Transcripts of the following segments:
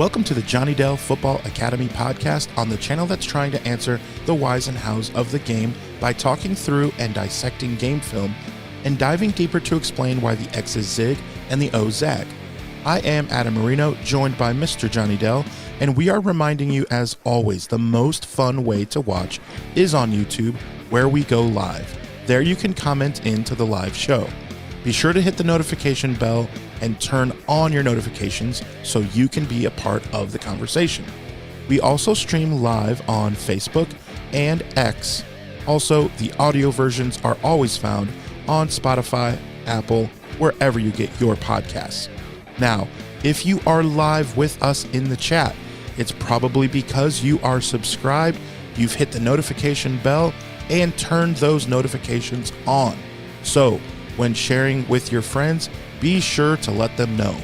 Welcome to the Johnny Dell Football Academy podcast on the channel that's trying to answer the whys and hows of the game by talking through and dissecting game film and diving deeper to explain why the X's zig and the O's zag. I am Adam Marino, joined by Mr. Johnny Dell, and we are reminding you, as always, the most fun way to watch is on YouTube, where we go live. There you can comment into the live show. Be sure to hit the notification bell and turn on your notifications so you can be a part of the conversation. We also stream live on Facebook and X. Also, the audio versions are always found on Spotify, Apple, wherever you get your podcasts. Now, if you are live with us in the chat, it's probably because you are subscribed, you've hit the notification bell, and turned those notifications on. So, when sharing with your friends, be sure to let them know.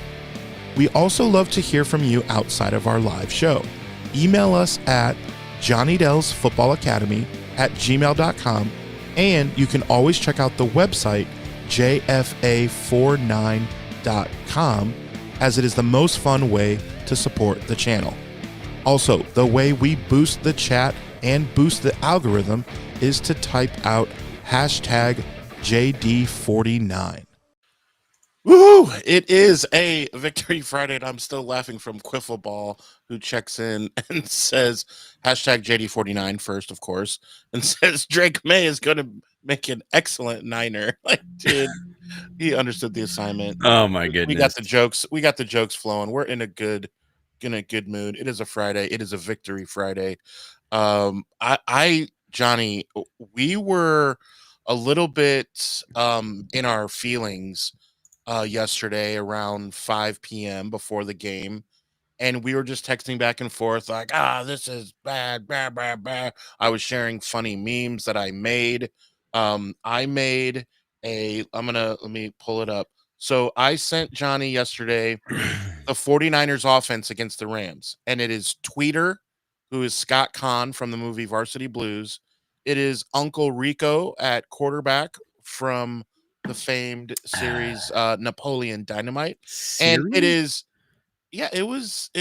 We also love to hear from you outside of our live show. Email us at jonnydelsfootballacademy@gmail.com, and you can always check out the website JFA49.com, as it is the most fun way to support the channel. Also, the way we boost the chat and boost the algorithm is to type out hashtag JD49. Woo! It is a Victory Friday, and I'm still laughing from Quiffleball, who checks in and says hashtag JD49 first, of course, and says Drake May is going to make an excellent Niner. Like, dude, he understood the assignment. Oh my goodness! We got the jokes. We got the jokes flowing. We're in a good mood. It is a Friday. It is a Victory Friday. Johnny, we were a little bit in our feelings yesterday around 5 p.m. before the game, and we were just texting back and forth like, this is bad, bad, bad, bad. I was sharing funny memes that I made. Let me pull it up. So I sent Johnny yesterday the 49ers offense against the Rams, and it is Tweeter, who is Scott Conn from the movie Varsity Blues. It is Uncle Rico at quarterback from the famed series Napoleon Dynamite. Series? And it is, it was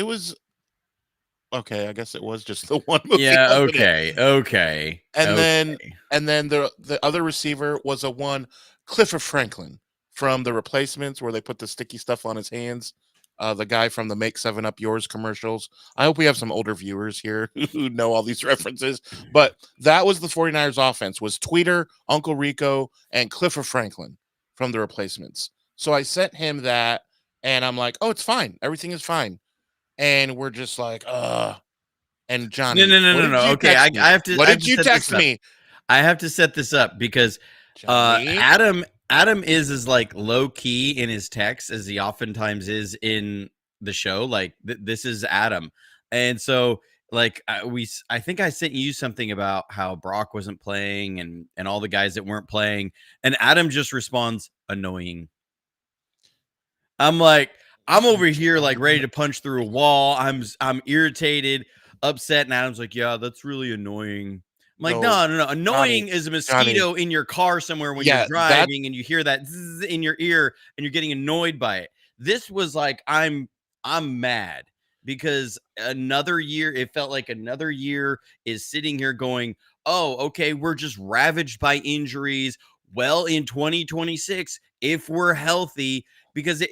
okay, I guess it was just the one movie. Yeah, okay. And then the other receiver was a one Clifford Franklin from The Replacements, where they put the sticky stuff on his hands. The guy from the Make 7 Up Yours commercials. I hope we have some older viewers here who know all these references. But that was the 49ers offense, was Tweeter, Uncle Rico, and Clifford Franklin from The Replacements. So I sent him that, and I'm like, oh, it's fine. Everything is fine. And we're just like, And Johnny, no. Okay, I have to. What did you text me? I have to set this up because Adam is like low key in his text, as he oftentimes is in the show. Like this is Adam, and so like I think I sent you something about how Brock wasn't playing and all the guys that weren't playing, and Adam just responds, annoying. I'm like, I'm over here like ready to punch through a wall. I'm irritated, upset, and Adam's like, yeah, that's really annoying. I'm like, no. Annoying is a mosquito in your car somewhere when you're driving and you hear that zzz in your ear and you're getting annoyed by it. This was like, I'm mad because another year, it felt like another year is sitting here going, oh, okay, we're just ravaged by injuries. Well, in 2026, if we're healthy, because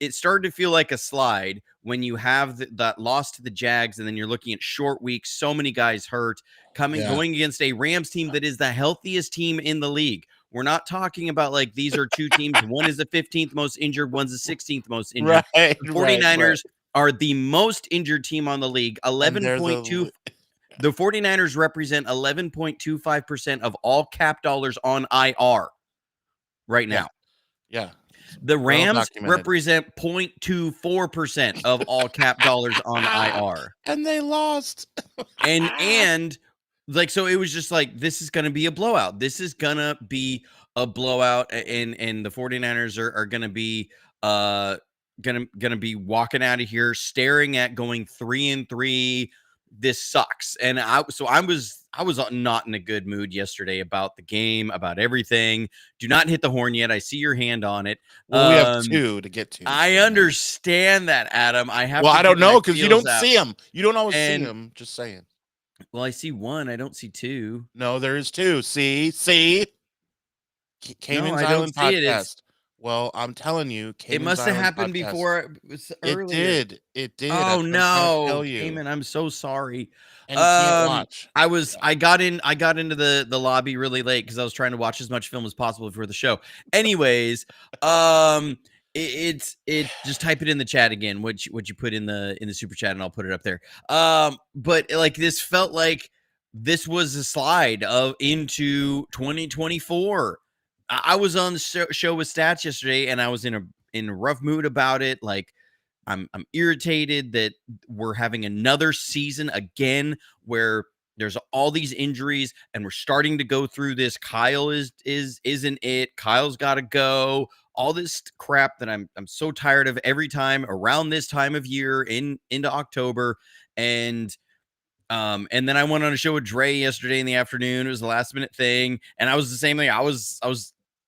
it started to feel like a slide when you have that loss to the Jags, and then you're looking at short weeks, so many guys hurt, going against a Rams team that is the healthiest team in the league. We're not talking about like these are two teams. One is the 15th most injured, one's the 16th most injured. Right, the 49ers are the most injured team on the league, 11.2. The 49ers represent 11.25% of all cap dollars on IR right now. Yeah. The Rams represent 0.24% of all cap dollars on IR. And they lost. and like, so it was just like, this is going to be a blowout. This is going to be a blowout. And the 49ers are going to be going to be walking out of here staring at going 3-3, this sucks. And I was not in a good mood yesterday about the game, about everything. Do not hit the horn yet. I see your hand on it. Well, we have 2 to get to. I understand that, Adam. I have. Well, to I don't get my know because you don't feels out. see them. You don't always see And them. Just saying. well, I see 1. I don't see 2. No, there is 2. See. No, Cayman's I don't Island see it. podcast. Well, I'm telling you, It Cayman's must have Island happened podcast. before. Earlier. It did. Oh That's what I'm trying to tell no, you. Cayman, I'm so sorry. And you can't watch. I got into the lobby really late because I was trying to watch as much film as possible for the show. Anyways, it's just type it in the chat again, what you put in the super chat, and I'll put it up there. But like this felt like this was a slide into 2024. I was on the show with Stats yesterday, and I was in a rough mood about it. Like I'm irritated that we're having another season again where there's all these injuries, and we're starting to go through this. Kyle isn't it? Kyle's got to go. All this crap that I'm so tired of every time around this time of year into October. And then I went on a show with Dre yesterday in the afternoon. It was a last minute thing. And I was the same thing. I was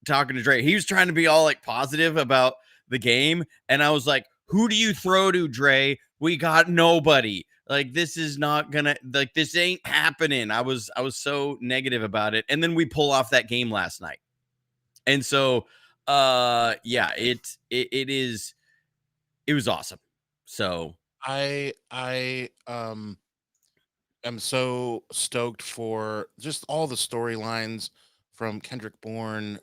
talking to Dre. He was trying to be all like positive about the game. And I was like, who do you throw to, Dre? We got nobody. Like, this is not gonna, like, this ain't happening. I was so negative about it. And then we pull off that game last night. And so yeah, it was awesome. So I am so stoked for just all the storylines from Kendrick Bourne.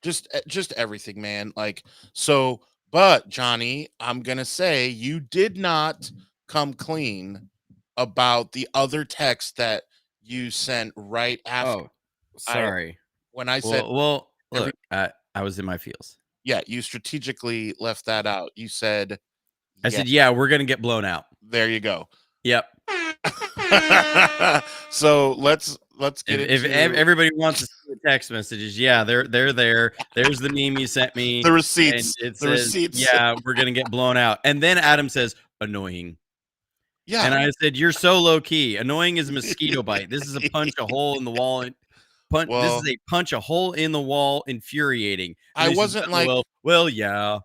Just everything, man. Like, so, but Johnny, I'm gonna say you did not come clean about the other text that you sent right after. oh, sorry. When I said, well look, I was in my feels. Yeah, you strategically left that out. You said, I said, yeah, we're gonna get blown out. There you go. Yep. So let's get it. If everybody wants to see the text messages, yeah, they're there. There's the meme you sent me. The receipts. And it says, yeah, we're gonna get blown out. And then Adam says, annoying. Yeah. And I said, you're so low key. Annoying is a mosquito bite. This is a punch a hole in the wall. This is a punch a hole in the wall. Infuriating. And I wasn't like, well, yeah.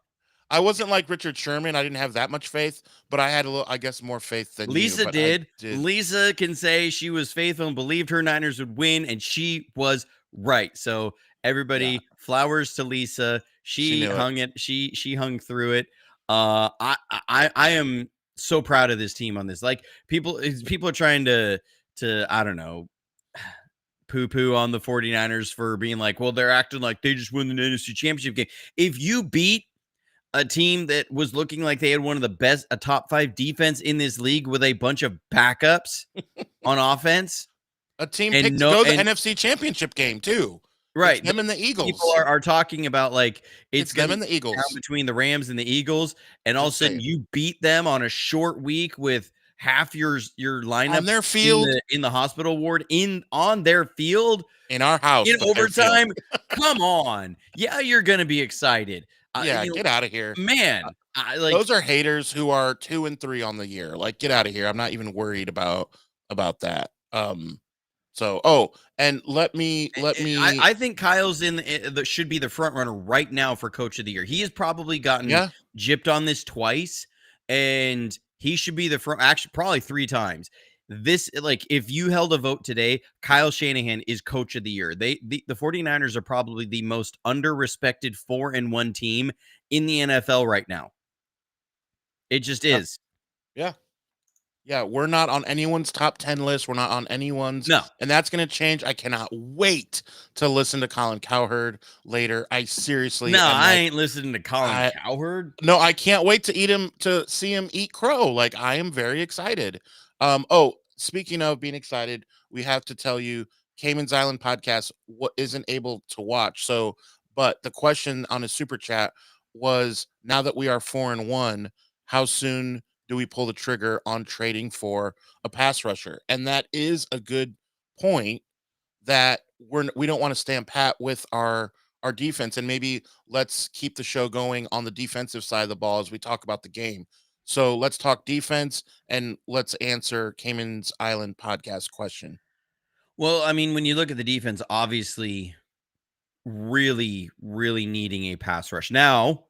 I wasn't like Richard Sherman. I didn't have that much faith, but I had a little, I guess, more faith than Lisa you, did. Lisa can say she was faithful and believed her Niners would win, and she was right. So everybody, flowers to Lisa. She hung it. She hung through it. I am so proud of this team on this. Like people are trying to I don't know, poo-poo on the 49ers for being like, well, they're acting like they just won the NFC Championship game. If you beat a team that was looking like they had one of the best, a top 5 defense in this league with a bunch of backups on offense, a team picked to go the NFC Championship game too. Right. Them and the Eagles. People are talking about like it's them and the Eagles between the Rams and the Eagles, and all of a sudden you beat them on a short week with half your lineup on their field in the hospital ward on their field in our house in overtime. Come on, yeah, you're gonna be excited. Yeah, get out of here, man. Those are haters who are 2-3 on the year. Like, get out of here. I'm not even worried about that. So, and let me. I think Kyle's should be the front runner right now for Coach of the Year. He has probably gotten gypped on this twice, and he should be the front. Actually, probably 3 times. This, like, if you held a vote today, Kyle Shanahan is Coach of the Year. The 49ers are probably the most under-respected 4-1 team in the NFL right now. It just is. Yeah. Yeah, we're not on anyone's top 10 list. We're not on anyone's. No. And that's going to change. I cannot wait to listen to Colin Cowherd later. I seriously. No, I ain't listening to Colin Cowherd. No, I can't wait to see him eat crow. Like, I am very excited. Speaking of being excited, we have to tell you Cayman's Island podcast isn't able to watch. So, but the question on a super chat was, now that we are 4-1, how soon do we pull the trigger on trading for a pass rusher? And that is a good point, that we don't want to stand pat with our defense, and maybe let's keep the show going on the defensive side of the ball as we talk about the game. So let's talk defense and let's answer Cayman's Island podcast question. Well, I mean, when you look at the defense, obviously really, really needing a pass rush. Now,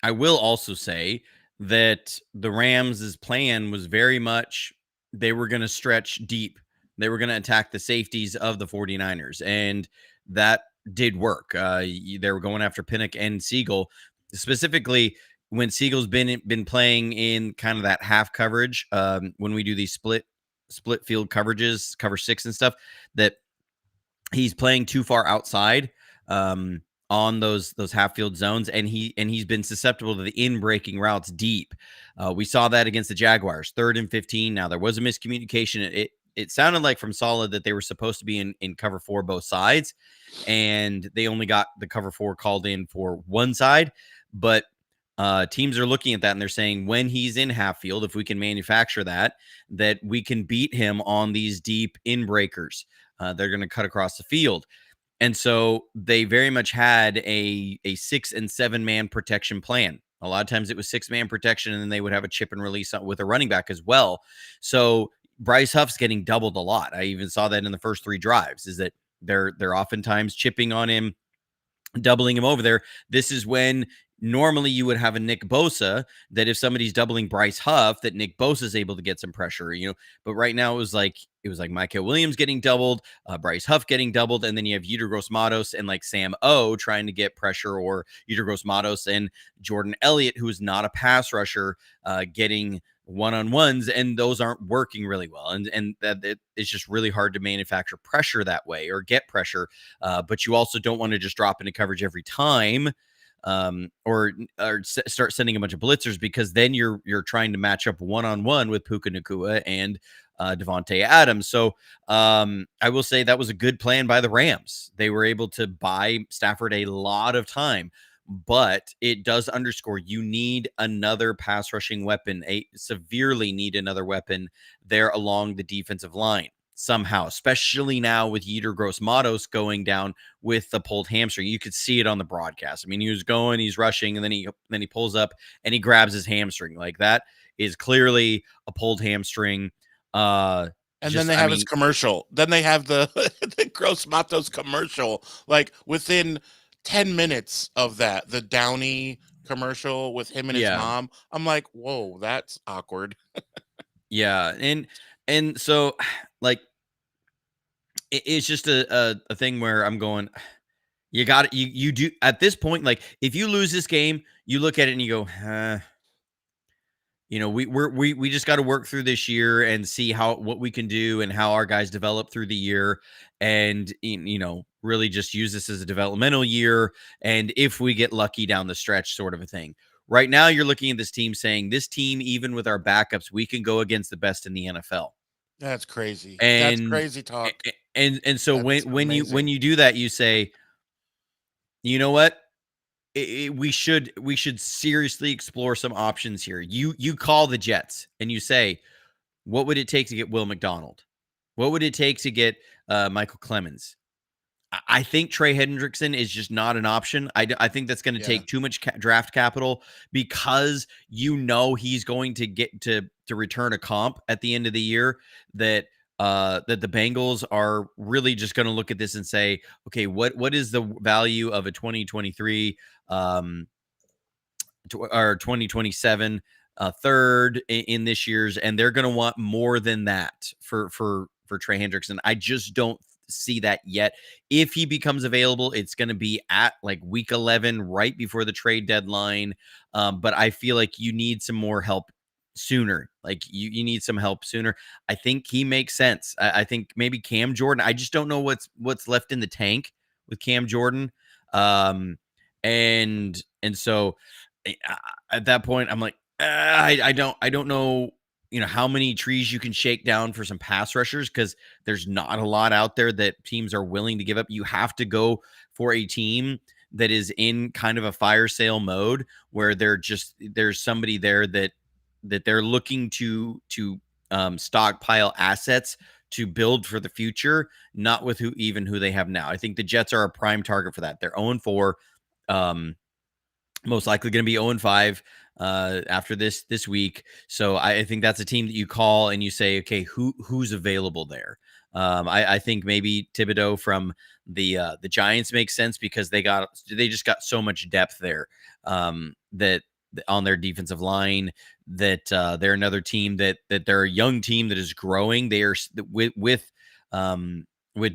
I will also say that the Rams' plan was very much they were going to stretch deep. They were going to attack the safeties of the 49ers, and that did work. They were going after Pinnock and Siegel. Specifically, when Siegel's been playing in kind of that half coverage, when we do these split field coverages, cover 6 and stuff, that he's playing too far outside on those half field zones, and he's been susceptible to the in breaking routes deep. We saw that against the Jaguars, 3rd and 15. Now there was a miscommunication. It sounded like from Saleh that they were supposed to be in cover 4 both sides, and they only got the cover 4 called in for one side. But teams are looking at that and they're saying when he's in half field, if we can manufacture that we can beat him on these deep in breakers. They're going to cut across the field. And so they very much had a 6 and 7 man protection plan. A lot of times it was 6-man protection, and then they would have a chip and release with a running back as well. So Bryce Huff's getting doubled a lot. I even saw that in the first 3 drives, is that they're oftentimes chipping on him, doubling him over there. This is when normally you would have a Nick Bosa, that if somebody's doubling Bryce Huff, that Nick Bosa is able to get some pressure, but right now it was like Micah Williams getting doubled, Bryce Huff getting doubled, and then you have Yetur Gross-Matos and like Sam O trying to get pressure, or Yetur Gross-Matos and Jordan Elliott, who's not a pass rusher, getting one-on-ones, and those aren't working really well, and that it's just really hard to manufacture pressure that way or get pressure, but you also don't want to just drop into coverage every time, or start sending a bunch of blitzers, because then you're trying to match up one-on-one with Puka Nacua and Devontae Adams. So I will say that was a good plan by the Rams. They were able to buy Stafford a lot of time, but it does underscore you need another pass rushing weapon, severely need another weapon there along the defensive line somehow, especially now with Yetur Gross-Matos going down with the pulled hamstring. You could see it on the broadcast. I mean, he's rushing, and then he pulls up and he grabs his hamstring. Like, that is clearly a pulled hamstring. And then they have his commercial. Then they have the Gross-Matos commercial, like within 10 minutes of that, the Downey commercial with him and his mom. I'm like, whoa, that's awkward. Yeah. And so, like, it's just a thing where I'm going, you got it. You do at this point, like, if you lose this game, you look at it and you go, we just got to work through this year and see what we can do and how our guys develop through the year, and really just use this as a developmental year, and if we get lucky down the stretch, sort of a thing. Right now, you're looking at this team saying, this team, even with our backups, we can go against the best in the NFL. That's crazy. And that's crazy talk. And so when you do that, you say, you know what? We should seriously explore some options here. You call the Jets and you say, what would it take to get Will McDonald? What would it take to get Michael Clemens? I think Trey Hendrickson is just not an option. I think that's going to take too much draft capital, because he's going to get to return a comp at the end of the year, that the Bengals are really just going to look at this and say, okay, what is the value of a 2023 or 2027 third in this year's, and they're going to want more than that for Trey Hendrickson. I just don't see that yet. If he becomes available, it's going to be at like week 11, right before the trade deadline. But I feel like you need some more help sooner. Like, you need some help sooner. I think he makes sense. I think maybe Cam Jordan. I just don't know what's left in the tank with Cam Jordan. And so at that point, I'm like, I don't know, how many trees you can shake down for some pass rushers, because there's not a lot out there that teams are willing to give up. You have to go for a team that is in kind of a fire sale mode, where there's somebody there that they're looking to stockpile assets to build for the future, not with who they have now. I think the Jets are a prime target for that. They're 0-4, most likely going to be 0-5. after this week. So I think that's a team that you call and you say, okay, who's available there? I think maybe Thibodeau from the Giants makes sense because they just got so much depth there, that on their defensive line, that they're another team that they're a young team that is growing. They are with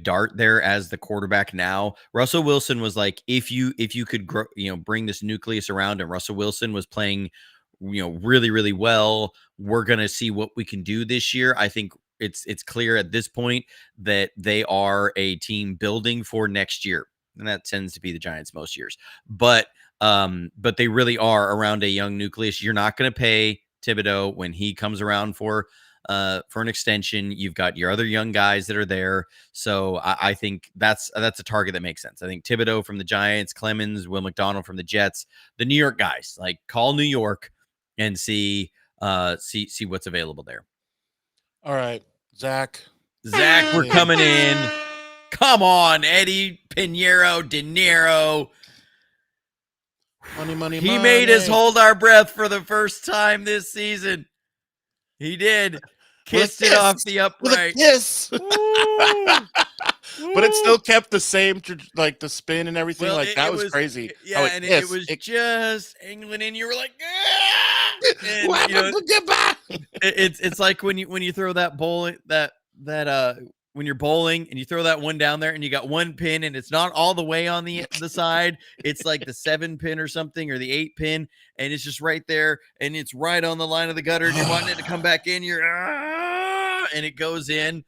Dart there as the quarterback now. Russell Wilson was like, if you could grow, bring this nucleus around, and Russell Wilson was playing, really, really well. We're going to see what we can do this year. I think it's clear at this point that they are a team building for next year. And that tends to be the Giants most years. But they really are around a young nucleus. You're not going to pay Thibodeau when he comes around for an extension. You've got your other young guys that are there. So I think that's a target that makes sense. I think Thibodeau from the Giants, Clemens, Will McDonald from the Jets, the New York guys, like call New York and see what's available there. All right, Zach, we're coming in. Come on, Eddie Pinheiro, De Niro. Money. He made us hold our breath for the first time this season. He did. Kissed it off the upright. With a kiss. But it still kept the same, like the spin and everything. Well, that was crazy. Yeah, and it was just England, and you were like, and, get back. It's like when you throw that bowling when you're bowling and you throw that one down there and you got one pin and it's not all the way on the side. It's like the 7 pin or something, or the 8 pin, and it's just right there and it's right on the line of the gutter and you're wanting it to come back in. And it goes in.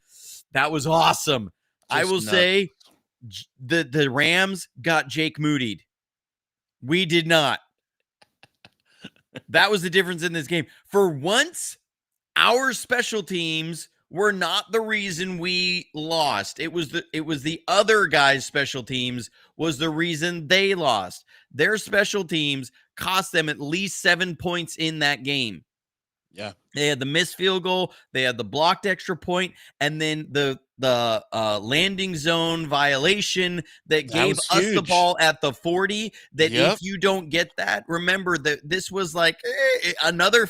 That was awesome. I will say the Rams got Jake Moody'd. We did not. That was the difference in this game. For once, our special teams were not the reason we lost. It was the other guys' special teams was the reason they lost. Their special teams cost them at least 7 points in that game. Yeah. They had the missed field goal, they had the blocked extra point, and then the landing zone violation that gave us the ball at the 40. That if you don't get that, remember that this was like another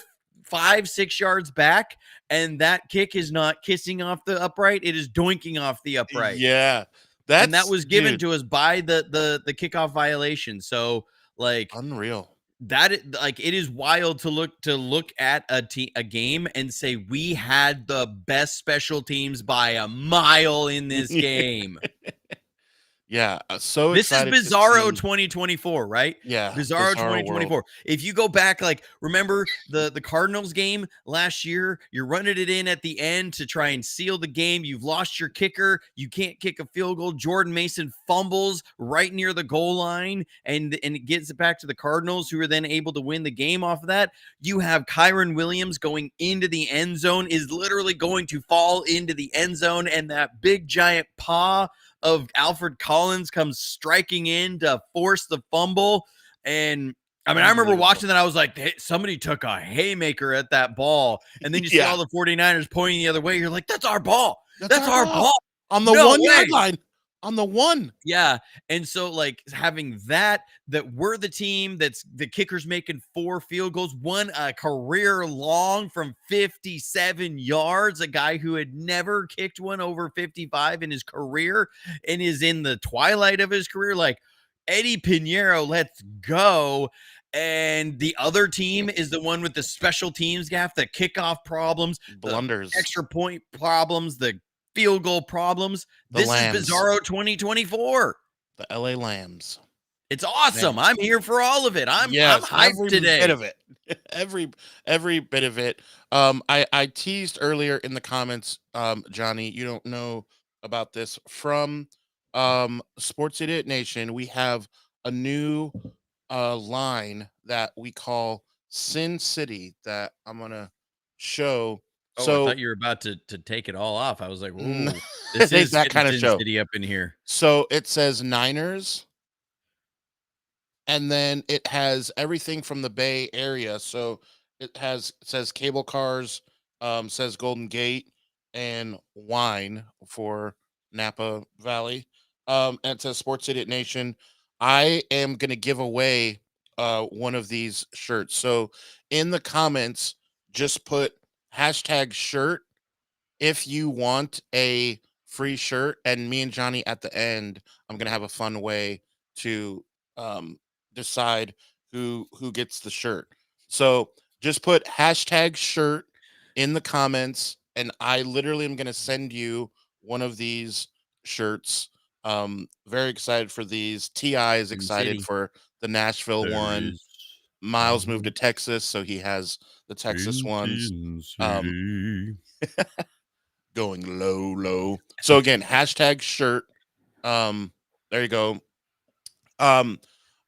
5-6 yards back, and that kick is not kissing off the upright, it is doinking off the upright. Yeah. That was given to us by the kickoff violation. So like unreal. It is wild to look at a game and say we had the best special teams by a mile in this game. Yeah, so this is Bizarro 2024, right? Yeah, Bizarro 2024. World. If you go back, like, remember the Cardinals game last year? You're running it in at the end to try and seal the game. You've lost your kicker. You can't kick a field goal. Jordan Mason fumbles right near the goal line, and it gets it back to the Cardinals, who are then able to win the game off of that. You have Kyron Williams going into the end zone, is literally going to fall into the end zone, and that big giant paw of Alfred Collins comes striking in to force the fumble. And I mean, I remember watching that. I was like, hey, somebody took a haymaker at that ball. And then you see all the 49ers pointing the other way. You're like, that's our ball. That's our ball. On the 1 yard line. On the 1. Yeah. And so like having that we're the team that's the kicker's making 4 field goals, won a career long from 57 yards, a guy who had never kicked one over 55 in his career and is in the twilight of his career. Like, Eddie Pinheiro, let's go. And the other team is the one with the special teams gaff, the kickoff problems, blunders, the extra point problems, the field goal problems. This is Bizarro 2024. The LA Lambs. It's awesome. Man. I'm here for all of it. I'm hyped today. Bit of it. every bit of it. I teased earlier in the comments, Johnny, you don't know about this, from Sports Idiot Nation. We have a new line that we call Sin City that I'm gonna show. Oh, so I thought you were about to take it all off. I was like, "Ooh, this is that kind of show." City up in here. So it says Niners, and then it has everything from the Bay Area. So it says cable cars, says Golden Gate, and wine for Napa Valley. And it says Sports Idiot Nation. I am gonna give away one of these shirts. So in the comments, just put #shirt if you want a free shirt, and me and Johnny at the end, I'm gonna have a fun way to decide who gets the shirt. So just put #shirt in the comments, and I literally am gonna send you one of these shirts. Very excited for these. Ti is Green excited City. for the Nashville one. Paris. Miles moved to Texas, so he has the Texas ones. City. Going low. So again, #shirt. There you go.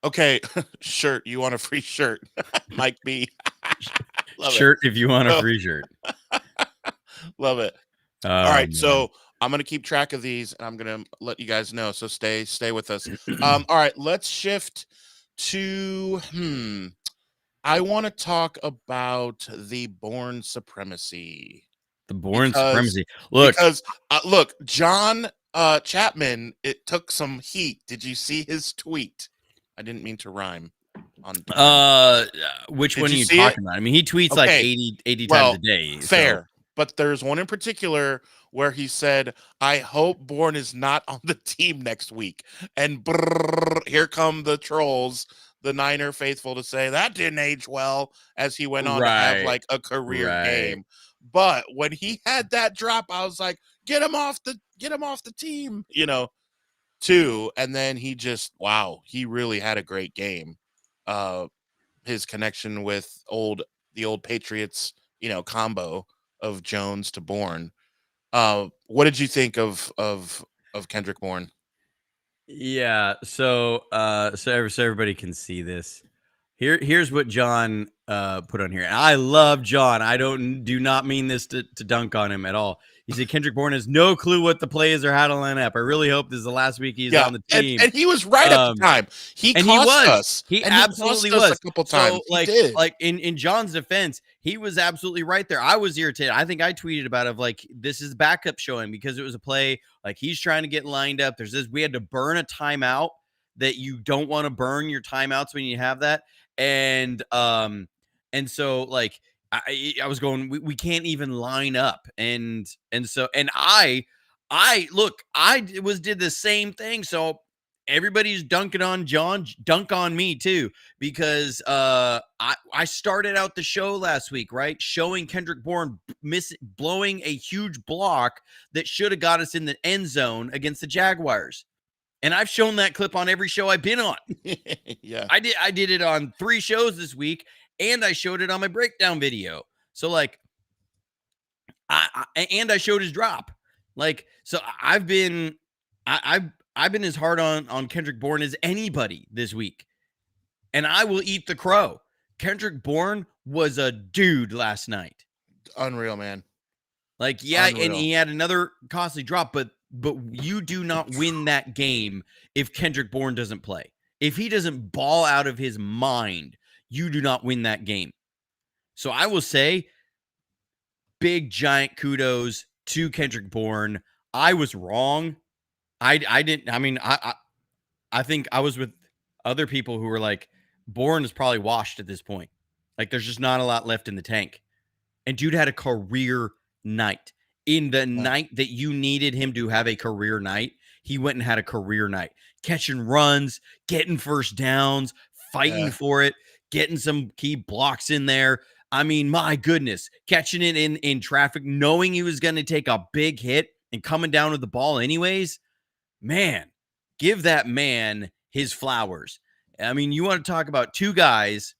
Okay, shirt. You want a free shirt? Mike B. Love Shirt if you want a Oh. free shirt. Love it. Oh, All right, man. so I'm gonna keep track of these, and I'm gonna let you guys know. So stay with us. All right, let's shift to I want to talk about the Bourne supremacy. The Bourne Because supremacy. Look, look, John Chapman, it took some heat. Did you see his tweet? I didn't mean to rhyme on which Did one are you you see talking it? about? I mean, he tweets like Okay, 80 well, times a day. So. fair. But there's one in particular where he said, I hope Bourne is not on the team next week. And here come the trolls, the Niner faithful, to say that didn't age well, as he went on to have like a career game. But when he had that drop, I was like, get him off the team, too. And then he just, wow, he really had a great game. His connection with the old Patriots, combo of Jones to Bourne. What did you think of Kendrick Bourne? Yeah, so everybody can see this. Here's what John put on here. And I love John. I do not mean this to dunk on him at all. He said Kendrick Bourne has no clue what the plays are, how to line up. I really hope this is the last week he's on the team. And he was right at the time. He cost us. He and absolutely he cost us was a couple times. So he did. like in John's defense, he was absolutely right there. I was irritated. I think I tweeted about it of like, this is backup showing, because it was a play like he's trying to get lined up. There's this, we had to burn a timeout that you don't want to burn your timeouts when you have that. And so like I was going, we can't even line up. And I did the same thing. So everybody's dunking on John, dunk on me too, because I started out the show last week, right? Showing Kendrick Bourne blowing a huge block that should have got us in the end zone against the Jaguars. And I've shown that clip on every show I've been on. Yeah. I did it on 3 shows this week, and I showed it on my breakdown video. So like, I showed his drop. Like, so I've been as hard on Kendrick Bourne as anybody this week, and I will eat the crow. Kendrick Bourne was a dude last night. Unreal, man. Like, yeah, unreal. And he had another costly drop, but you do not win that game if Kendrick Bourne doesn't play. If he doesn't ball out of his mind, you do not win that game. So I will say, big giant kudos to Kendrick Bourne. I was wrong. I think I was with other people who were like, Bourne is probably washed at this point. Like, there's just not a lot left in the tank. And dude had a career night. In the night that you needed him to have a career night, he went and had a career night. Catching runs, getting first downs, fighting for it, getting some key blocks in there. I mean, my goodness, catching it in traffic, knowing he was going to take a big hit and coming down with the ball anyways. Man, give that man his flowers. I mean, you want to talk about 2 guys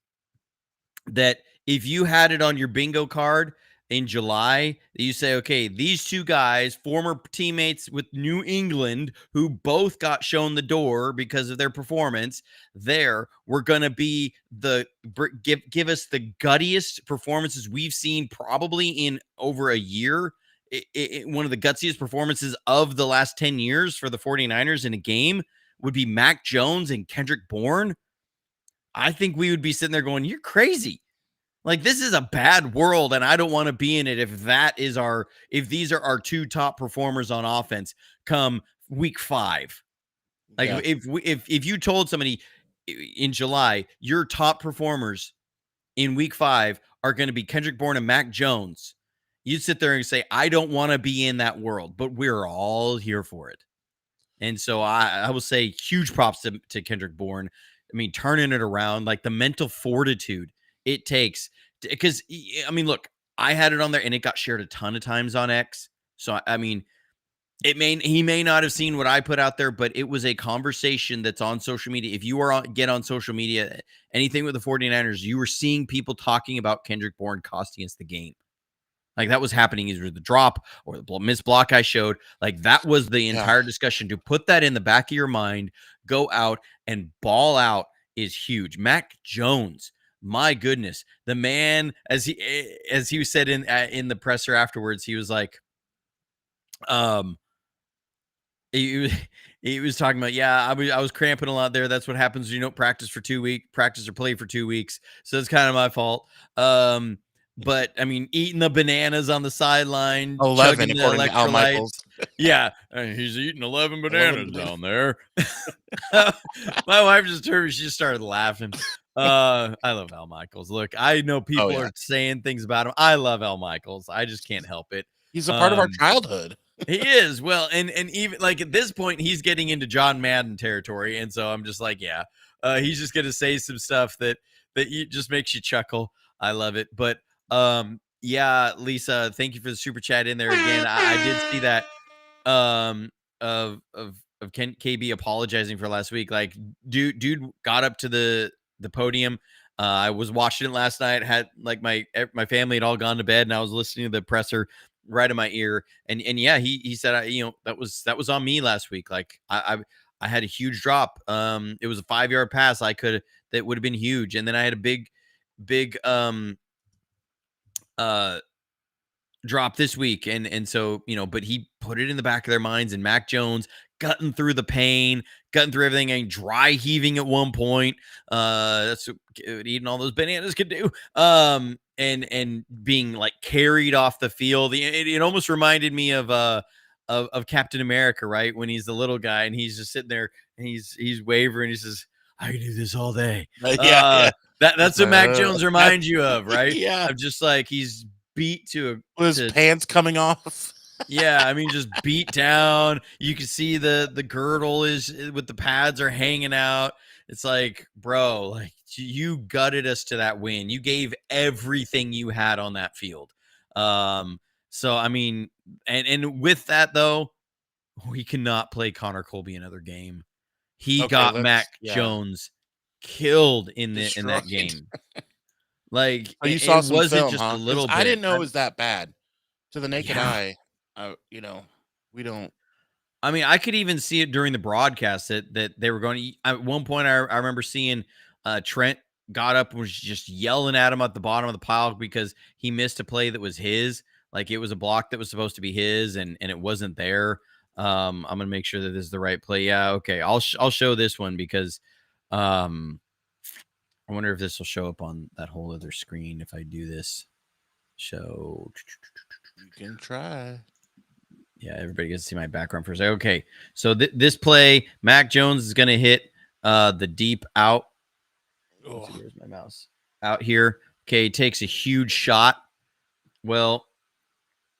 that if you had it on your bingo card in July, you say, okay, these 2 guys, former teammates with New England, who both got shown the door because of their performance, we're going to be give us the guttiest performances we've seen probably in over a year. One of the gutsiest performances of the last 10 years for the 49ers in a game would be Mac Jones and Kendrick Bourne. I think we would be sitting there going, you're crazy. Like, this is a bad world, and I don't want to be in it if these are our 2 top performers on offense come week 5. Like, if you told somebody, in July, your top performers in week 5 are going to be Kendrick Bourne and Mac Jones. You'd sit there and say, I don't want to be in that world, but we're all here for it. And so I will say huge props to Kendrick Bourne. I mean, turning it around, like the mental fortitude it takes. Because, I mean, look, I had it on there and it got shared a ton of times on X. So, I mean, he may not have seen what I put out there, but it was a conversation that's on social media. If you get on social media, anything with the 49ers, you were seeing people talking about Kendrick Bourne costing us the game. Like that was happening either the drop or the missed block I showed. Like that was the entire discussion. To put that in the back of your mind, go out and ball out is huge. Mac Jones, my goodness, the man, as he said in the presser afterwards, he was like, he was talking about, yeah, I was cramping a lot there. That's what happens when you don't practice or play for 2 weeks. So it's kind of my fault. But I mean, eating the bananas on the sideline, 11 chugging the according to Al electrolytes. Michaels. Yeah, he's eating 11 bananas down there. My wife just turned me. She just started laughing. I love Al Michaels. Look, I know people are saying things about him. I love Al Michaels. I just can't help it. He's a part of our childhood. He is. Well, and even like at this point, he's getting into John Madden territory. And so I'm just like, yeah, he's just going to say some stuff that just makes you chuckle. I love it. But yeah, Lisa, thank you for the super chat in there again. I did see that of KB apologizing for last week. Like dude got up to the podium. I was watching it last night, had like my family had all gone to bed, and I was listening to the presser right in my ear. And yeah, he said, that was on me last week. Like I had a huge drop. It was a 5-yard pass. That would have been huge. And then I had a big drop this week. And so, but he put it in the back of their minds, and Mac Jones gutting through the pain, gutting through everything, and dry heaving at one point. That's what eating all those bananas could do. And being like carried off the field. It almost reminded me of Captain America, right? When he's the little guy and he's just sitting there and he's wavering. He says, I can do this all day. That's what Mac Jones reminds you of, right? Yeah. Of just like he's beat to his pants coming off. Yeah, I mean, just beat down. You can see the girdle is with the pads are hanging out. It's like, bro, like you gutted us to that win. You gave everything you had on that field. So I mean, and with that though, we cannot play Connor Colby another game. He got Mac Jones killed in that game. Like you saw some wasn't film, just huh? a little bit. I didn't know it was that bad. To the naked eye, we don't. I mean, I could even see it during the broadcast that they were going to. At one point, I remember seeing Trent got up and was just yelling at him at the bottom of the pile because he missed a play that was his. Like it was a block that was supposed to be his, and it wasn't there. I'm gonna make sure that this is the right play. Yeah, okay. I'll show this one because I wonder if this will show up on that whole other screen if I do this. Show. You can try. Yeah, everybody gets to see my background for a second. Okay, so this play, Mac Jones is going to hit the deep out. Oh, where's my mouse? Out here. Okay, takes a huge shot. Well,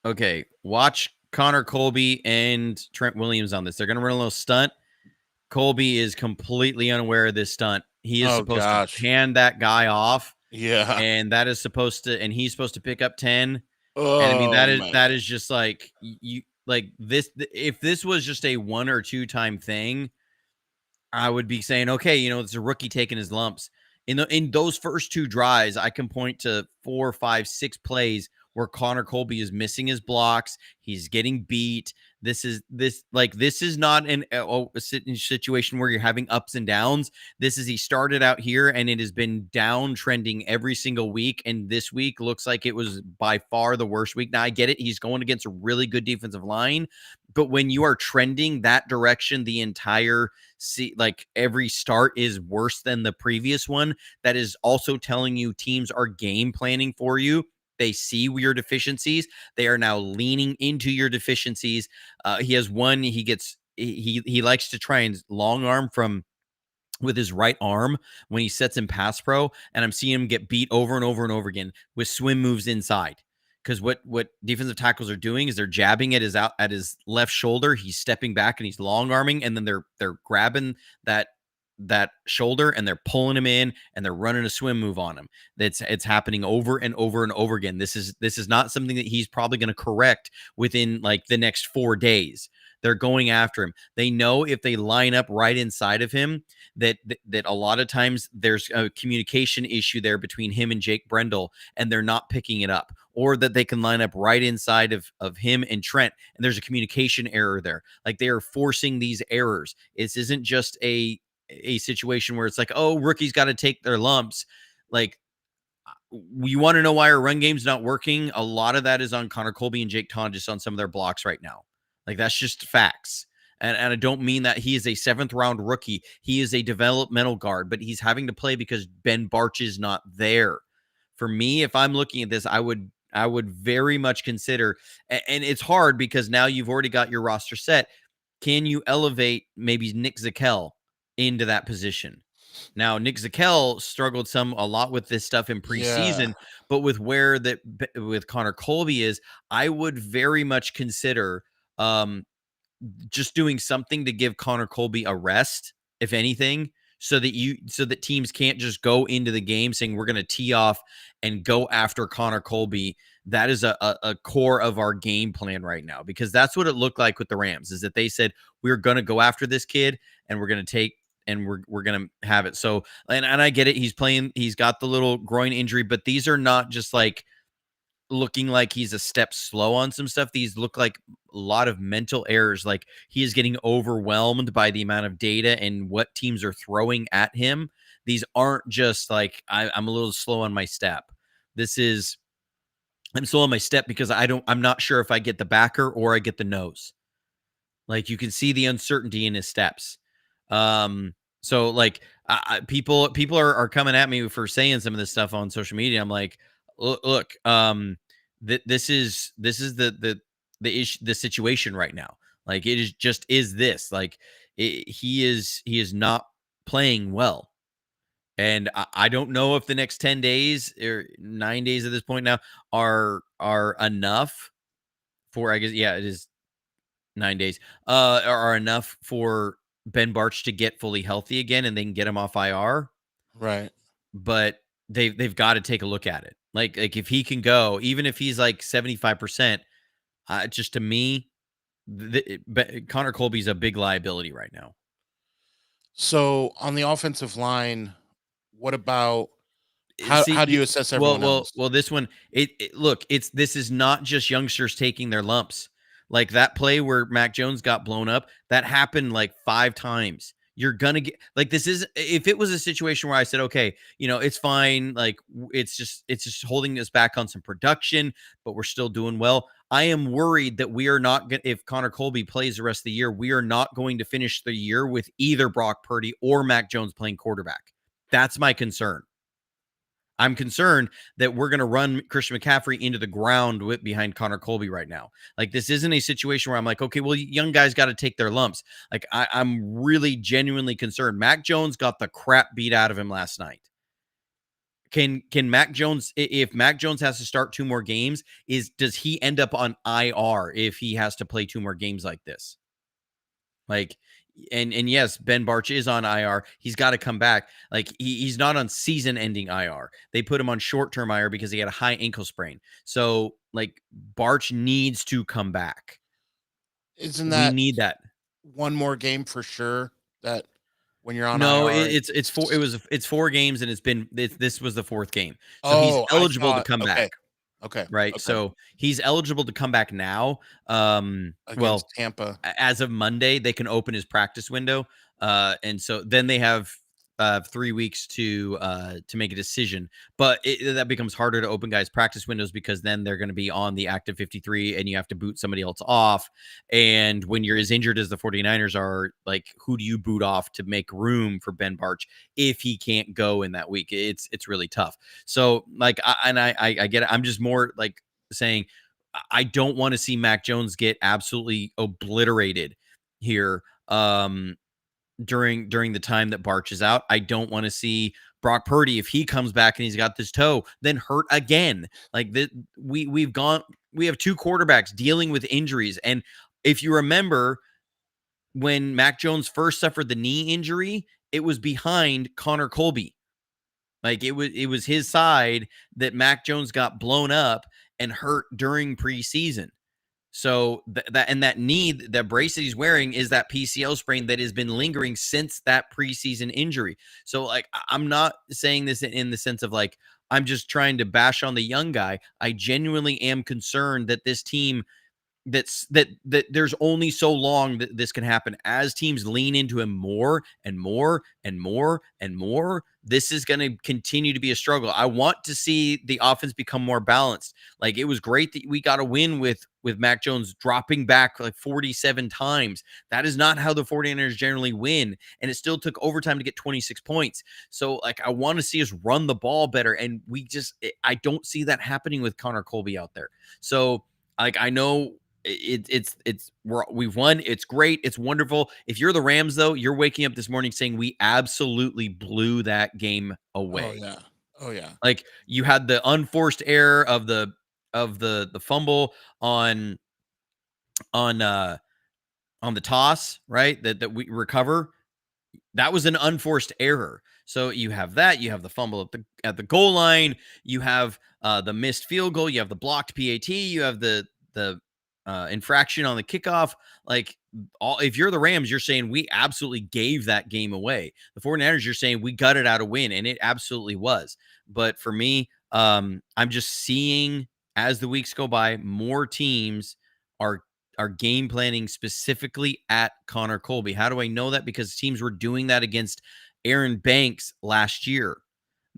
okay, watch Connor Colby and Trent Williams on this. They're going to run a little stunt. Colby is completely unaware of this stunt. He is supposed to hand that guy off. Yeah, and that is supposed to, and he's supposed to pick up 10. Oh, and I mean that is just like you like this. If this was just a 1 or 2 time thing, I would be saying, okay, it's a rookie taking his lumps. In those first 2 drives, I can point to 4, 5, 6 plays where Connor Colby is missing his blocks. He's getting beat. This is not a situation where you're having ups and downs. He started out here and it has been downtrending every single week. And this week looks like it was by far the worst week. Now I get it. He's going against a really good defensive line, but when you are trending that direction, the entire every start is worse than the previous one. That is also telling you teams are game planning for you. They see your deficiencies. They are now leaning into your deficiencies. He has one. He likes to try and long arm from with his right arm when he sets in pass pro, and I'm seeing him get beat over and over and over again with swim moves inside. Because what defensive tackles are doing is they're jabbing at his left shoulder. He's stepping back and he's long arming, and then they're grabbing that shoulder and they're pulling him in and they're running a swim move on him. It's happening over and over and over again. This is not something that he's probably going to correct within like the next 4 days. They're going after him. They know if they line up right inside of him that a lot of times there's a communication issue there between him and Jake Brendel, and they're not picking it up, or that they can line up right inside of him and Trent, and there's a communication error there. Like they are forcing these errors. This isn't just a situation where it's like, oh, rookies got to take their lumps. Like, you want to know why our run game's not working? A lot of that is on Connor Colby and Jake Ton just on some of their blocks right now. Like, that's just facts. And I don't mean that he is a 7th round rookie. He is a developmental guard, but he's having to play because Ben Barch is not there. For me, if I'm looking at this, I would very much consider, and it's hard because now you've already got your roster set. Can you elevate maybe Nick Zakel into that position? Now, Nick Zakel struggled a lot with this stuff in preseason, but with with Connor Colby is, I would very much consider just doing something to give Connor Colby a rest, if anything, so that teams can't just go into the game saying we're going to tee off and go after Connor Colby. That is a core of our game plan right now, because that's what it looked like with the Rams, is that they said we're going to go after this kid and we're going to take and we're going to have it. So, and I get it. He's got the little groin injury, but these are not just like looking like he's a step slow on some stuff. These look like a lot of mental errors. Like he is getting overwhelmed by the amount of data and what teams are throwing at him. These aren't just like, I'm a little slow on my step. I'm slow on my step because I'm not sure if I get the backer or I get the nose. Like, you can see the uncertainty in his steps. So like people are coming at me for saying some of this stuff on social media. I'm like, look, this is the issue, the situation right now. Like, it is this, like he is not playing well. And I don't know if the next 10 days or 9 days at this point now are enough for, I guess, yeah, it is 9 days, are enough for Ben Barch to get fully healthy again and they can get him off IR. Right. But they've got to take a look at it. Like if he can go, even if he's like 75%, just to me, Connor Colby's a big liability right now. So on the offensive line, what about how do you assess everyone else? Well, this one, this is not just youngsters taking their lumps. Like that play where Mac Jones got blown up, that happened like 5 times. You're gonna get, like, this is, if it was a situation where I said, okay, it's fine, like it's just holding us back on some production, but we're still doing well. I am worried that we are not going, if Connor Colby plays the rest of the year, we are not going to finish the year with either Brock Purdy or Mac Jones playing quarterback. That's my concern. I'm concerned that we're going to run Christian McCaffrey into the ground behind Connor Colby right now. Like, this isn't a situation where I'm like, okay, well, young guys got to take their lumps. Like, I'm really genuinely concerned. Mac Jones got the crap beat out of him last night. Can Mac Jones, if Mac Jones has to start 2 more games, does he end up on IR if he has to play 2 more games like this? Like, and yes, Ben Barch is on IR. He's got to come back. Like, he's not on season-ending IR. They put him on short-term IR because he had a high ankle sprain. So, like, Barch needs to come back. Isn't that, we need that 1 more game for sure? That when you're on no, IR, it's 4 games, and this was the 4th game. So he's eligible to come back. Okay. Right. Okay. So he's eligible to come back now. Against Tampa. As of Monday, they can open his practice window. And so then they have 3 weeks to make a decision. But that becomes harder to open guys' practice windows because then they're going to be on the active 53 and you have to boot somebody else off. And when you're as injured as the 49ers are, like, who do you boot off to make room for Ben Barch if he can't go in that week? It's really tough. So, like, I get it. I'm just more like saying I don't want to see Mac Jones get absolutely obliterated here. during the time that Barch is out. I don't want to see Brock Purdy, if he comes back and he's got this toe, then hurt again. Like we have two quarterbacks dealing with injuries. And if you remember, when Mac Jones first suffered the knee injury, it was behind Connor Colby. Like it was his side that Mac Jones got blown up and hurt during preseason. So that knee, that brace that he's wearing is that PCL sprain that has been lingering since that preseason injury. So like, I'm not saying this in the sense of like, I'm just trying to bash on the young guy. I genuinely am concerned that this team, that there's only so long that this can happen. As teams lean into him more and more and more and more, this is going to continue to be a struggle. I want to see the offense become more balanced. Like, it was great that we got a win with Mac Jones dropping back like 47 times. That is not how the 49ers generally win, and it still took overtime to get 26 points. So like, I want to see us run the ball better, and I don't see that happening with Connor Colby out there. So like, I know we've won. It's great. It's wonderful. If you're the Rams, though, you're waking up this morning saying we absolutely blew that game away. Oh yeah. Like, you had the unforced error of the fumble on the toss, right? That we recover. That was an unforced error. So you have that. You have the fumble at the goal line. You have the missed field goal. You have the blocked PAT. You have the infraction on the kickoff. Like, if you're the Rams, you're saying we absolutely gave that game away. The 49ers, you're saying we gutted out a win, and it absolutely was. But for me, I'm just seeing, as the weeks go by, more teams are game planning specifically at Connor Colby. How do I know that? Because teams were doing that against Aaron Banks last year.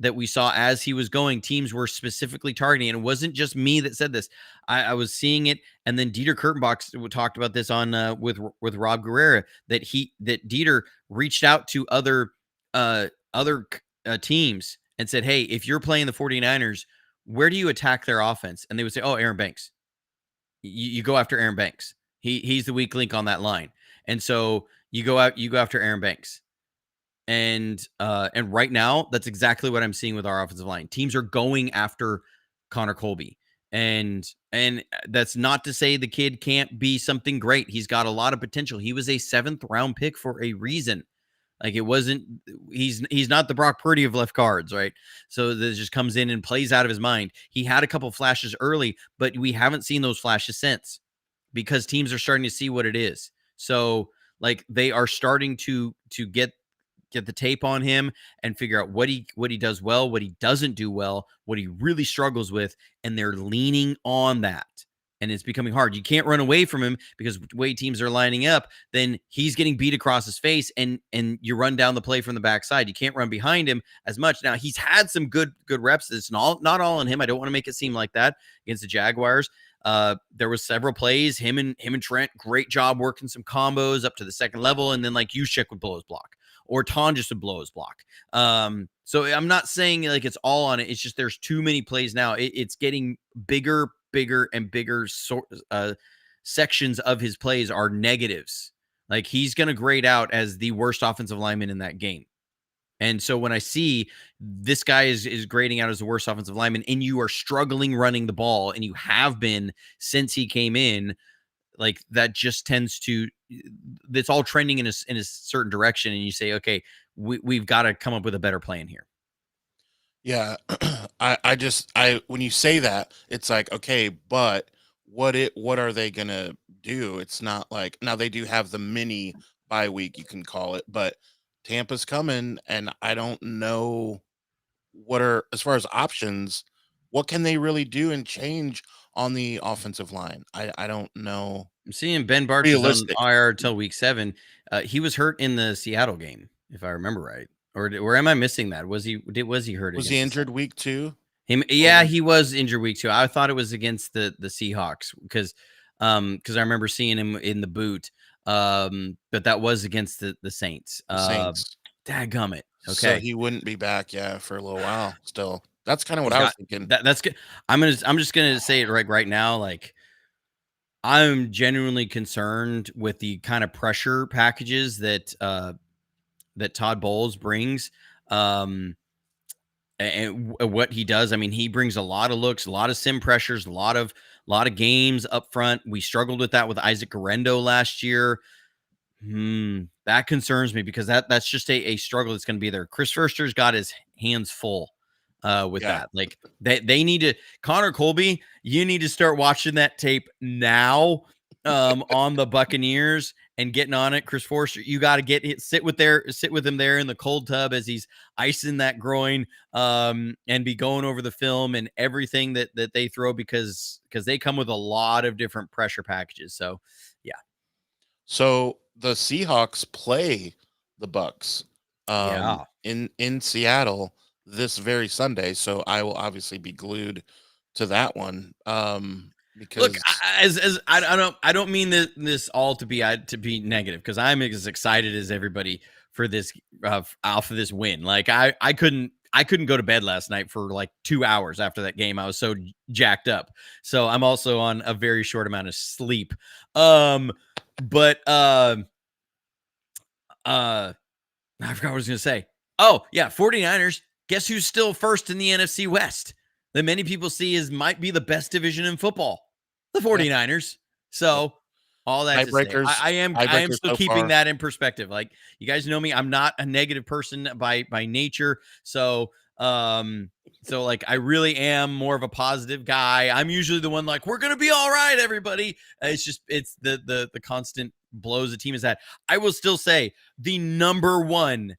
That we saw as he was going, teams were specifically targeting. And it wasn't just me that said this. I was seeing it. And then Dieter Kurtenbach talked about this on with Rob Guerrera, that Dieter reached out to other teams and said, hey, if you're playing the 49ers, where do you attack their offense? And they would say, oh, Aaron Banks. You go after Aaron Banks. He's the weak link on that line. And so you go after Aaron Banks. And right now, that's exactly what I'm seeing with our offensive line. Teams are going after Connor Colby. And that's not to say the kid can't be something great. He's got a lot of potential. He was a 7th round pick for a reason. Like, it wasn't, he's not the Brock Purdy of left guards, right? So this just comes in and plays out of his mind. He had a couple flashes early, but we haven't seen those flashes since, because teams are starting to see what it is. So like, they are starting to get the tape on him and figure out what he does well, what he doesn't do well, what he really struggles with, and they're leaning on that. And it's becoming hard. You can't run away from him, because the way teams are lining up, then he's getting beat across his face, and you run down the play from the backside. You can't run behind him as much. Now, he's had some good reps. It's not all on him. I don't want to make it seem like that against the Jaguars. There was several plays, him and Trent, great job working some combos up to the second level, and then like Juszczyk would blow his block, or Ton just would blow his block. So I'm not saying like it's all on it. It's just there's too many plays now. It's getting bigger and bigger. Sections of his plays are negatives. Like, he's going to grade out as the worst offensive lineman in that game. And so when I see this guy is grading out as the worst offensive lineman, and you are struggling running the ball, and you have been since he came in, like, that just tends to, it's all trending in a certain direction. And you say, okay, we've got to come up with a better plan here. Yeah. When you say that, it's like, okay, but what are they going to do? It's not like, now they do have the mini bye week, you can call it, but Tampa's coming, and I don't know as far as options, what can they really do and change on the offensive line? I don't know. I'm seeing Ben Barch is on IR till week 7. He was hurt in the Seattle game, if I remember right. Or am I missing that? Was he hurt? Was he injured week 2? He was injured week 2. I thought it was against the Seahawks, because I remember seeing him in the boot. But that was against the Saints. Saints. Dadgummit. Okay. So he wouldn't be back, for a little while still. That's kind of what I was thinking. That's good. I'm just gonna say it right now. Like, I'm genuinely concerned with the kind of pressure packages that that Todd Bowles brings. And what he does, I mean, he brings a lot of looks, a lot of sim pressures, a lot of games up front. We struggled with that with Isaac Guerrero last year. That concerns me because that's just a struggle that's going to be there. Chris Foerster's got his hands full with that. Like they need to, Connor Colby, you need to start watching that tape now on the Buccaneers and getting on it. Chris Foerster, you got to sit with him there in the cold tub as he's icing that groin and be going over the film and everything that they throw because they come with a lot of different pressure packages. So yeah. So the Seahawks play the Bucks in Seattle this very Sunday. So I will obviously be glued to that one. Because look, I don't mean this all to be negative because I'm as excited as everybody for this off of this win. Like I couldn't go to bed last night for like 2 hours after that game. I was so jacked up. So I'm also on a very short amount of sleep. But I forgot what I was going to say. Oh, yeah, 49ers. Guess who's still first in the NFC West? That many people see as might be the best division in football. The 49ers. So all that to say, I am still keeping that in perspective. Like, you guys know me, I'm not a negative person by nature. So like I really am more of a positive guy. I'm usually the one like, we're gonna be all right, everybody. It's the constant blows the team is that. I will still say the number one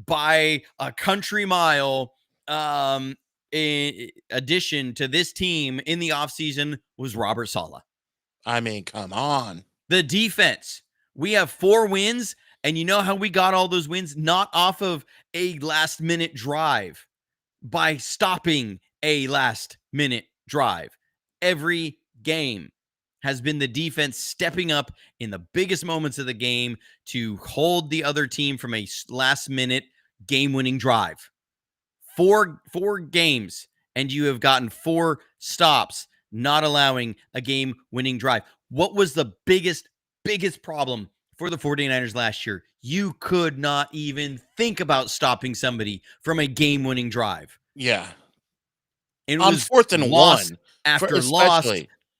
by a country mile in addition to this team in the offseason was Robert Saleh. I mean, come on. The defense. We have 4 wins, and you know how we got all those wins? Not off of a last-minute drive, by stopping a last-minute drive. Every game has been the defense stepping up in the biggest moments of the game to hold the other team from a last-minute game-winning drive. 4 games, and you have gotten 4 stops, not allowing a game-winning drive. What was the biggest problem for the 49ers last year? You could not even think about stopping somebody from a game-winning drive. Yeah. It on was 4th and 1.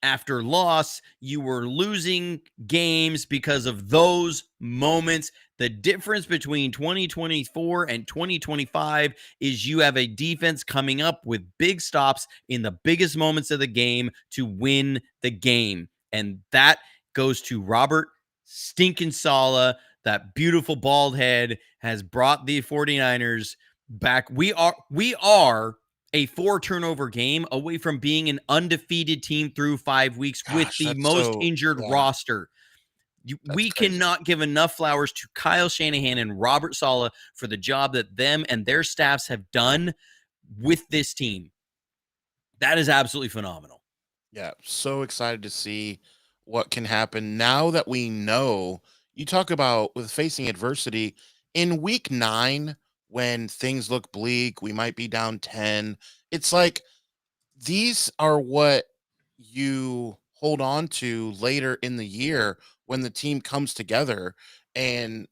After loss, you were losing games because of those moments. The difference between 2024 and 2025 is you have a defense coming up with big stops in the biggest moments of the game to win the game. And that goes to Robert stinking Saleh. That beautiful bald head has brought the 49ers back. We are a 4 turnover game away from being an undefeated team through 5 weeks with the most injured roster. We cannot give enough flowers to Kyle Shanahan and Robert Saleh for the job that them and their staffs have done with this team. That is absolutely phenomenal. Yeah, so excited to see what can happen now that we know. You talk about with facing adversity in week 9 when things look bleak, we might be down 10. It's like these are what you hold on to later in the year when the team comes together. And,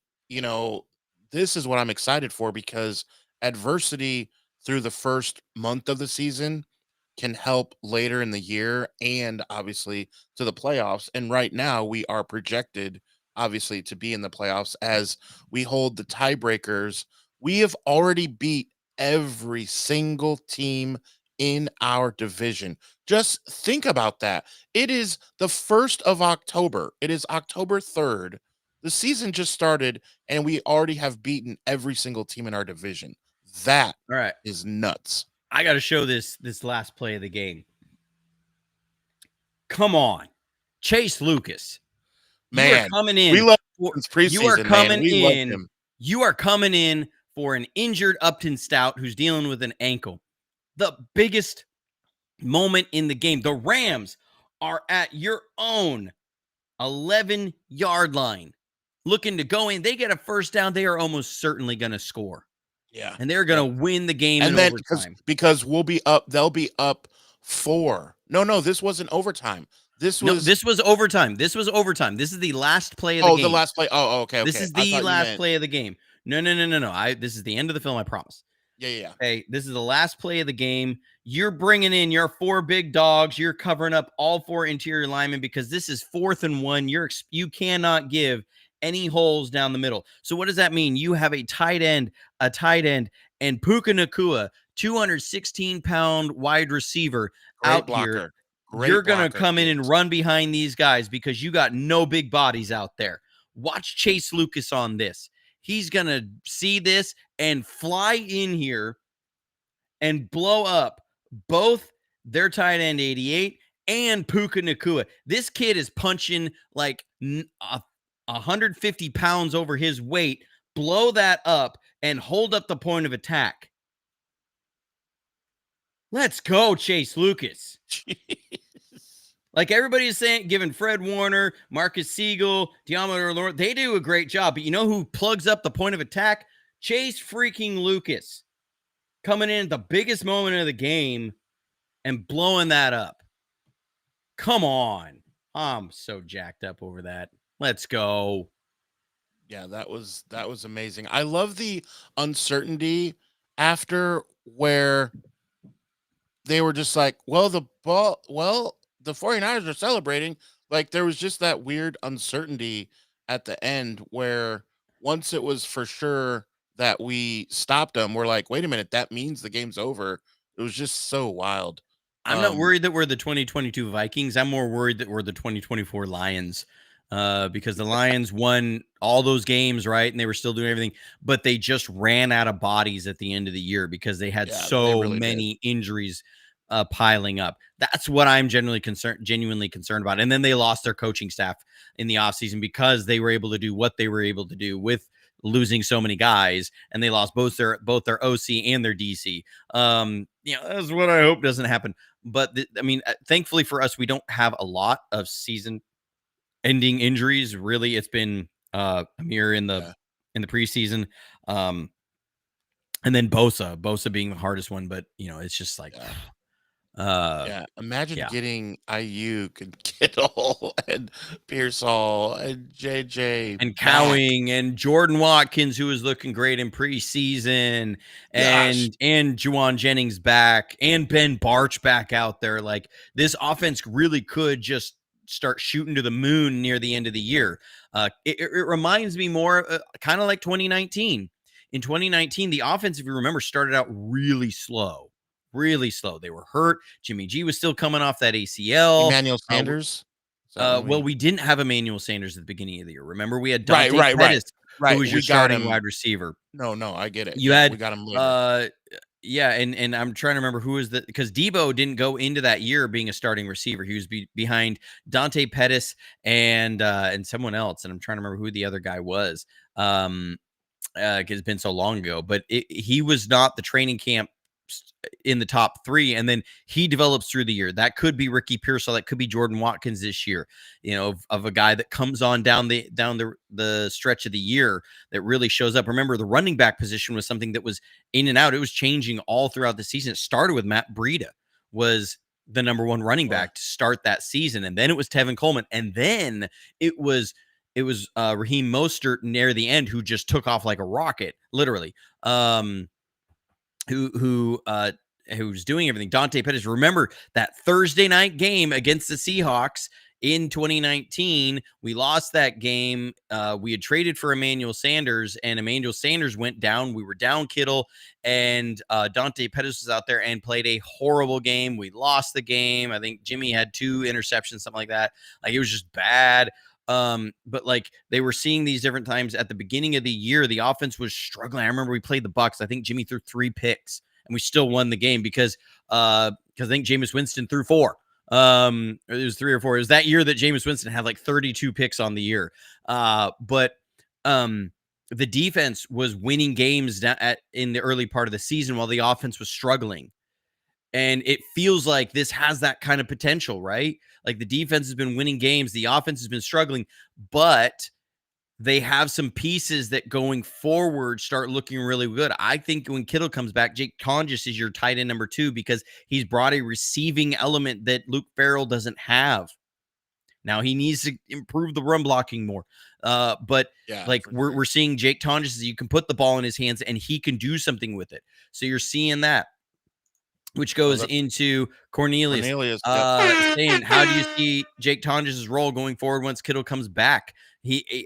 this is what I'm excited for because adversity through the first month of the season can help later in the year and obviously to the playoffs. And right now we are projected obviously to be in the playoffs as we hold the tiebreakers. We have already beat every single team in our division. Just think about that. It is the 1st of October. It is October 3rd. The season just started and we already have beaten every single team in our division. That is nuts. I got to show this last play of the game. Come on. Chase Lucas. Man, you are coming in. We love his preseason, you are coming in. You are coming in for an injured Upton Stout who's dealing with an ankle. The biggest moment in the game. The Rams are at your own 11-yard line looking to go in. They get a first down. They are almost certainly going to score. Yeah. And they're going to win the game and in then overtime. Because we'll be up. They'll be up 4. No, this wasn't overtime. This No, was this was overtime. This was overtime. This is the last play of the game. the last play. Oh, okay, This okay. is I the thought you last meant play of the game. No. This is the end of the film, I promise. yeah. Okay, this is the last play of the game. You're bringing in your 4 big dogs. You're covering up all 4 interior linemen because this is 4th and 1. You cannot give any holes down the middle. So what does that mean? You have a tight end, and Puka Nacua, 216-pound wide receiver Great out here. blocker. You're Great going to blocker. come in and run behind these guys because you got no big bodies out there. Watch Chase Lucas on this. He's going to see this and fly in here and blow up both their tight end 88 and Puka Nacua. This kid is punching like 150 pounds over his weight. Blow that up and hold up the point of attack. Let's go, Chase Lucas. Like everybody's saying, giving Fred Warner, Marcus Siegel, Diamond Lord, they do a great job. But you know who plugs up the point of attack? Chase freaking Lucas. Coming in at the biggest moment of the game and blowing that up. Come on. I'm so jacked up over that. Let's go. Yeah, that was amazing. I love the uncertainty after where they were just like, the 49ers are celebrating. Like there was just that weird uncertainty at the end where once it was for sure that we stopped them, we're like, wait a minute, that means the game's over. It was just so wild. I'm not worried that we're the 2022 Vikings. I'm more worried that we're the 2024 Lions because the Lions won all those games, right? And they were still doing everything, but they just ran out of bodies at the end of the year because they had so many injuries piling up. That's what I'm genuinely concerned about. And then they lost their coaching staff in the offseason because they were able to do what they were able to do with losing so many guys, and they lost both their OC and their DC. That's what I hope doesn't happen. But thankfully for us, we don't have a lot of season-ending injuries. Really, it's been Amir in the preseason, and then Bosa being the hardest one. But it's just like, imagine getting Ayuk and Kittle and Pearsall and JJ and Cowing and Jordan Watkins, who is looking great in preseason, and Juwan Jennings back, and Ben Barch back out there. Like this offense really could just start shooting to the moon near the end of the year. It reminds me more kind of like 2019. In 2019, the offense, if you remember, started out really slow. They were hurt. Jimmy G was still coming off that ACL. Emmanuel Sanders. We didn't have Emmanuel Sanders at the beginning of the year. Remember, we had Dante Pettis, who was your starting wide receiver. No, I get it. We got him later. And I'm trying to remember who is because Debo didn't go into that year being a starting receiver. He was behind Dante Pettis and someone else, and I'm trying to remember who the other guy was. Because it's been so long ago, but he was not the training camp in the top 3, and then he develops through the year. That could be Ricky Pearsall, that could be Jordan Watkins this year, of a guy that comes on down the stretch of the year that really shows up. Remember, the running back position was something that was in and out. It was changing all throughout the season. It started with Matt Breida was the number 1 running back to start that season, and then it was Tevin Coleman, and then it was Raheem Mostert near the end, who just took off like a rocket, literally. Who's doing everything. Dante Pettis. Remember that Thursday night game against the Seahawks in 2019? We lost that game. We had traded for Emmanuel Sanders, and Emmanuel Sanders went down. We were down Kittle, and Dante Pettis was out there and played a horrible game. We lost the game. I think Jimmy had 2 interceptions, something like that. Like, it was just bad. But like they were seeing these different times at the beginning of the year, the offense was struggling. I remember we played the Bucs. I think Jimmy threw 3 picks and we still won the game because I think Jameis Winston threw 4. It was 3 or 4. It was that year that Jameis Winston had like 32 picks on the year. But the defense was winning games in the early part of the season while the offense was struggling. And it feels like this has that kind of potential, right? Like the defense has been winning games, the offense has been struggling, but they have some pieces that going forward start looking really good. I think when Kittle comes back, Jake Congus is your tight end number 2 because he's brought a receiving element that Luke Farrell doesn't have. Now he needs to improve the run blocking more. But like we're seeing Jake Tonjes, you can put the ball in his hands and he can do something with it. So you're seeing that, which goes into Cornelius saying, how do you see Jake Tonjes' role going forward once Kittle comes back?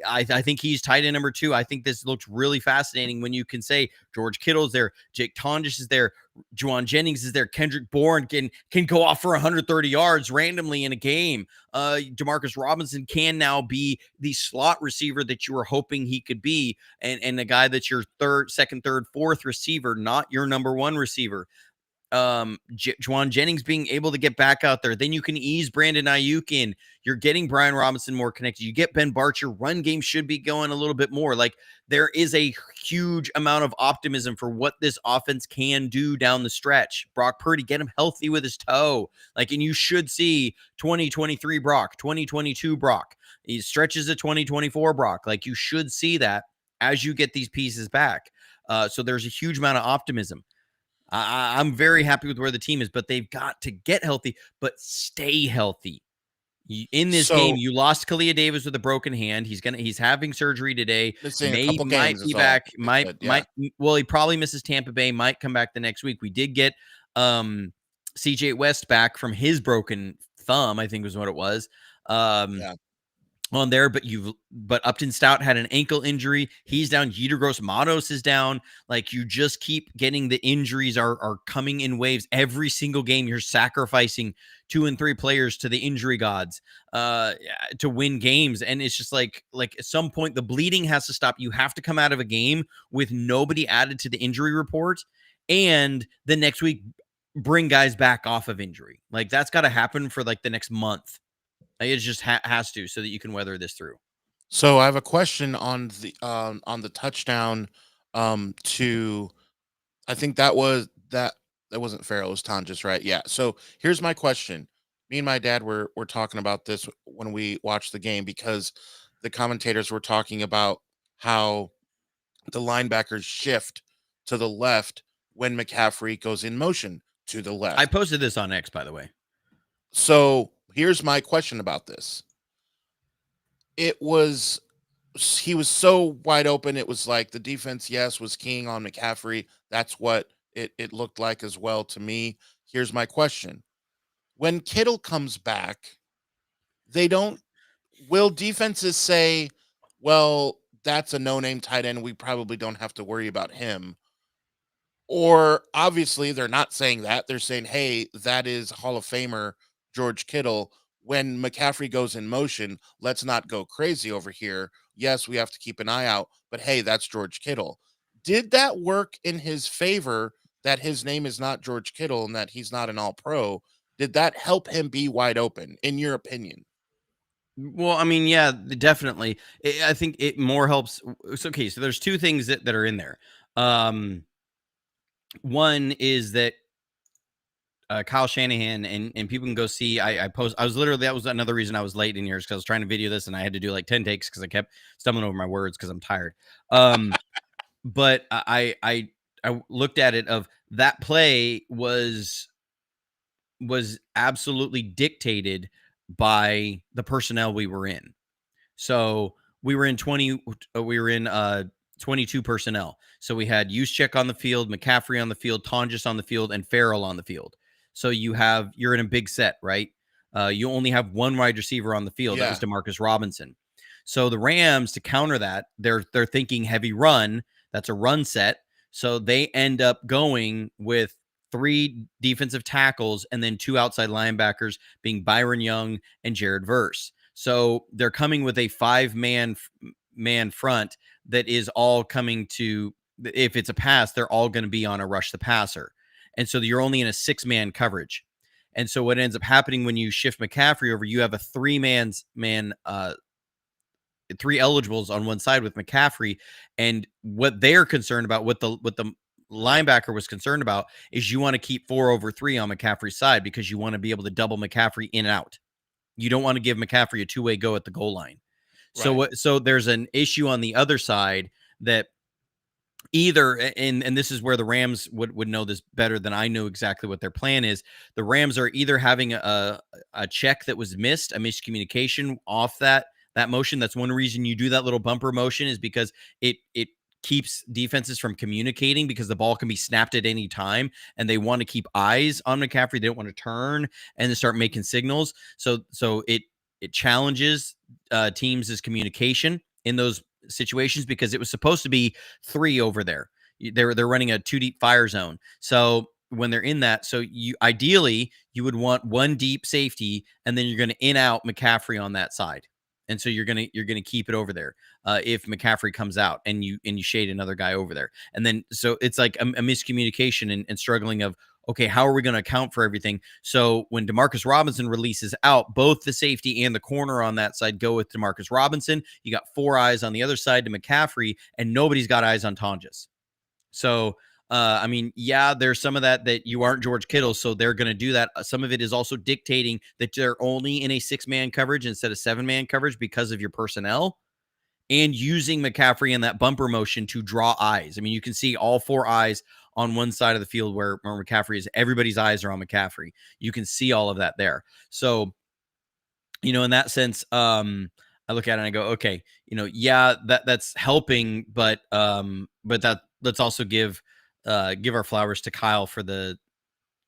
I think he's tight end number 2. I think this looks really fascinating when you can say George Kittle's there, Jake Tonjes is there, Juwan Jennings is there, Kendrick Bourne can go off for 130 yards randomly in a game. Demarcus Robinson can now be the slot receiver that you were hoping he could be, and the guy that's your second, third, fourth receiver, not your number 1 receiver. Juwan Jennings being able to get back out there, then you can ease Brandon Ayuk in. You're getting Brian Robinson more connected. You get Ben Barch. Your run game should be going a little bit more. Like, there is a huge amount of optimism for what this offense can do down the stretch. Brock Purdy, get him healthy with his toe. Like, and you should see 2023 Brock, 2022 Brock. He stretches to 2024 Brock. Like, you should see that as you get these pieces back. So there's a huge amount of optimism. I'm very happy with where the team is, but they've got to get healthy, but stay healthy. In this game, you lost Kalia Davis with a broken hand. He's having surgery today. Might be back. Well, he probably misses Tampa Bay. Might come back the next week. We did get CJ West back from his broken thumb, I think was what it was. On there, but Upton Stout had an ankle injury. He's down. Yetur Gross-Matos is down. Like, you just keep getting the injuries are coming in waves. Every single game, you're sacrificing 2 and 3 players to the injury gods to win games. And it's just like at some point, the bleeding has to stop. You have to come out of a game with nobody added to the injury report. And the next week, bring guys back off of injury. Like, that's got to happen for like the next month. It just has to, so that you can weather this through. So I have a question on the touchdown to, I think that wasn't Farrell, it was Tonjes, right? Yeah. So here's my question. Me and my dad were talking about this when we watched the game, because the commentators were talking about how the linebackers shift to the left when McCaffrey goes in motion to the left. I posted this on X, by the way. So here's my question about this. He was so wide open. It was like the defense, yes, was keying on McCaffrey. That's what it looked like as well to me. Here's my question. When Kittle comes back, will defenses say, well, that's a no-name tight end, we probably don't have to worry about him? Or obviously they're not saying that. They're saying, hey, that is Hall of Famer George Kittle. When McCaffrey goes in motion, let's not go crazy over here. Yes, we have to keep an eye out, but hey, that's George Kittle. Did that work in his favor, that his name is not George Kittle and that he's not an all-pro? Did that help him be wide open, in your opinion? Well, I mean, yeah, definitely. I think it more helps. Okay, so there's 2 things that are in there. One is that Kyle Shanahan, and people can go see. I was literally, that was another reason I was late in yours, because I was trying to video this and I had to do like 10 takes because I kept stumbling over my words because I'm tired. But I looked at it, of that play was absolutely dictated by the personnel we were in. So we were in 22 personnel. So we had Juszczyk on the field, McCaffrey on the field, Tonjes on the field, and Farrell on the field. So you're in a big set, right? You only have one wide receiver on the field. Yeah. That was DeMarcus Robinson. So the Rams, to counter that, they're thinking heavy run. That's a run set. So they end up going with 3 defensive tackles and then 2 outside linebackers, being Byron Young and Jared Verse. So they're coming with a 5-man front that is all coming to, if it's a pass, they're all going to be on a rush the passer. And so you're only in a 6-man coverage. And so what ends up happening when you shift McCaffrey over, you have a 3 eligibles on one side with McCaffrey. And what they're concerned about, what the linebacker was concerned about, is you want to keep 4 over 3 on McCaffrey's side, because you want to be able to double McCaffrey in and out. You don't want to give McCaffrey a 2-way go at the goal line. Right. So there's an issue on the other side that either, and this is where the Rams would know this better than I know exactly what their plan is. The Rams are either having a check that was missed, a miscommunication off that motion. That's one reason you do that little bumper motion, is because it keeps defenses from communicating, because the ball can be snapped at any time and they want to keep eyes on McCaffrey. They don't want to turn and then start making signals. So it challenges teams' communication in those situations, because it was supposed to be 3 over there. They're running a 2 deep fire zone. So when they're in that, so you ideally you would want 1 deep safety, and then you're going to in out McCaffrey on that side. And so you're gonna keep it over there if McCaffrey comes out, and you shade another guy over there. And then so it's like a miscommunication and struggling of, okay, how are we going to account for everything? So when Demarcus Robinson releases out, both the safety and the corner on that side go with Demarcus Robinson. You got 4 eyes on the other side to McCaffrey, and nobody's got eyes on Tonjes. So I mean, yeah, there's some of that you aren't George Kittle, so they're going to do that. Some of it is also dictating that they're only in a 6-man coverage instead of 7-man coverage because of your personnel, and using McCaffrey in that bumper motion to draw eyes. I mean, you can see all 4 eyes on one side of the field where McCaffrey is. Everybody's eyes are on McCaffrey. You can see all of that there. So, in that sense, I look at it and I go, okay, yeah, that's helping, but that let's also give our flowers to Kyle for the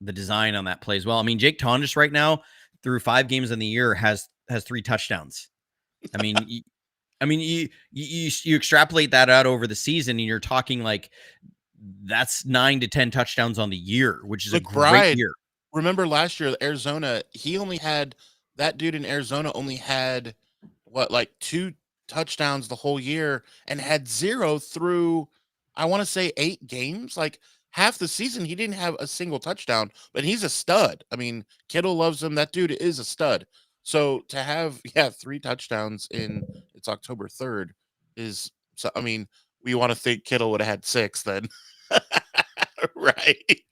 design on that play as well. I mean, Jake Tonjes right now through 5 games in the year has 3 touchdowns. I mean, you extrapolate that out over the season, and you're talking like that's 9 to 10 touchdowns on the year, which is a great year. Remember last year, Arizona, that dude in Arizona only had like 2 touchdowns the whole year, and had 0 through, I want to say, 8 games. Like half the season, he didn't have a single touchdown, but he's a stud. I mean, Kittle loves him. That dude is a stud. So to have 3 touchdowns it's October 3rd is, so I mean, we want to think Kittle would have had 6 then. Right.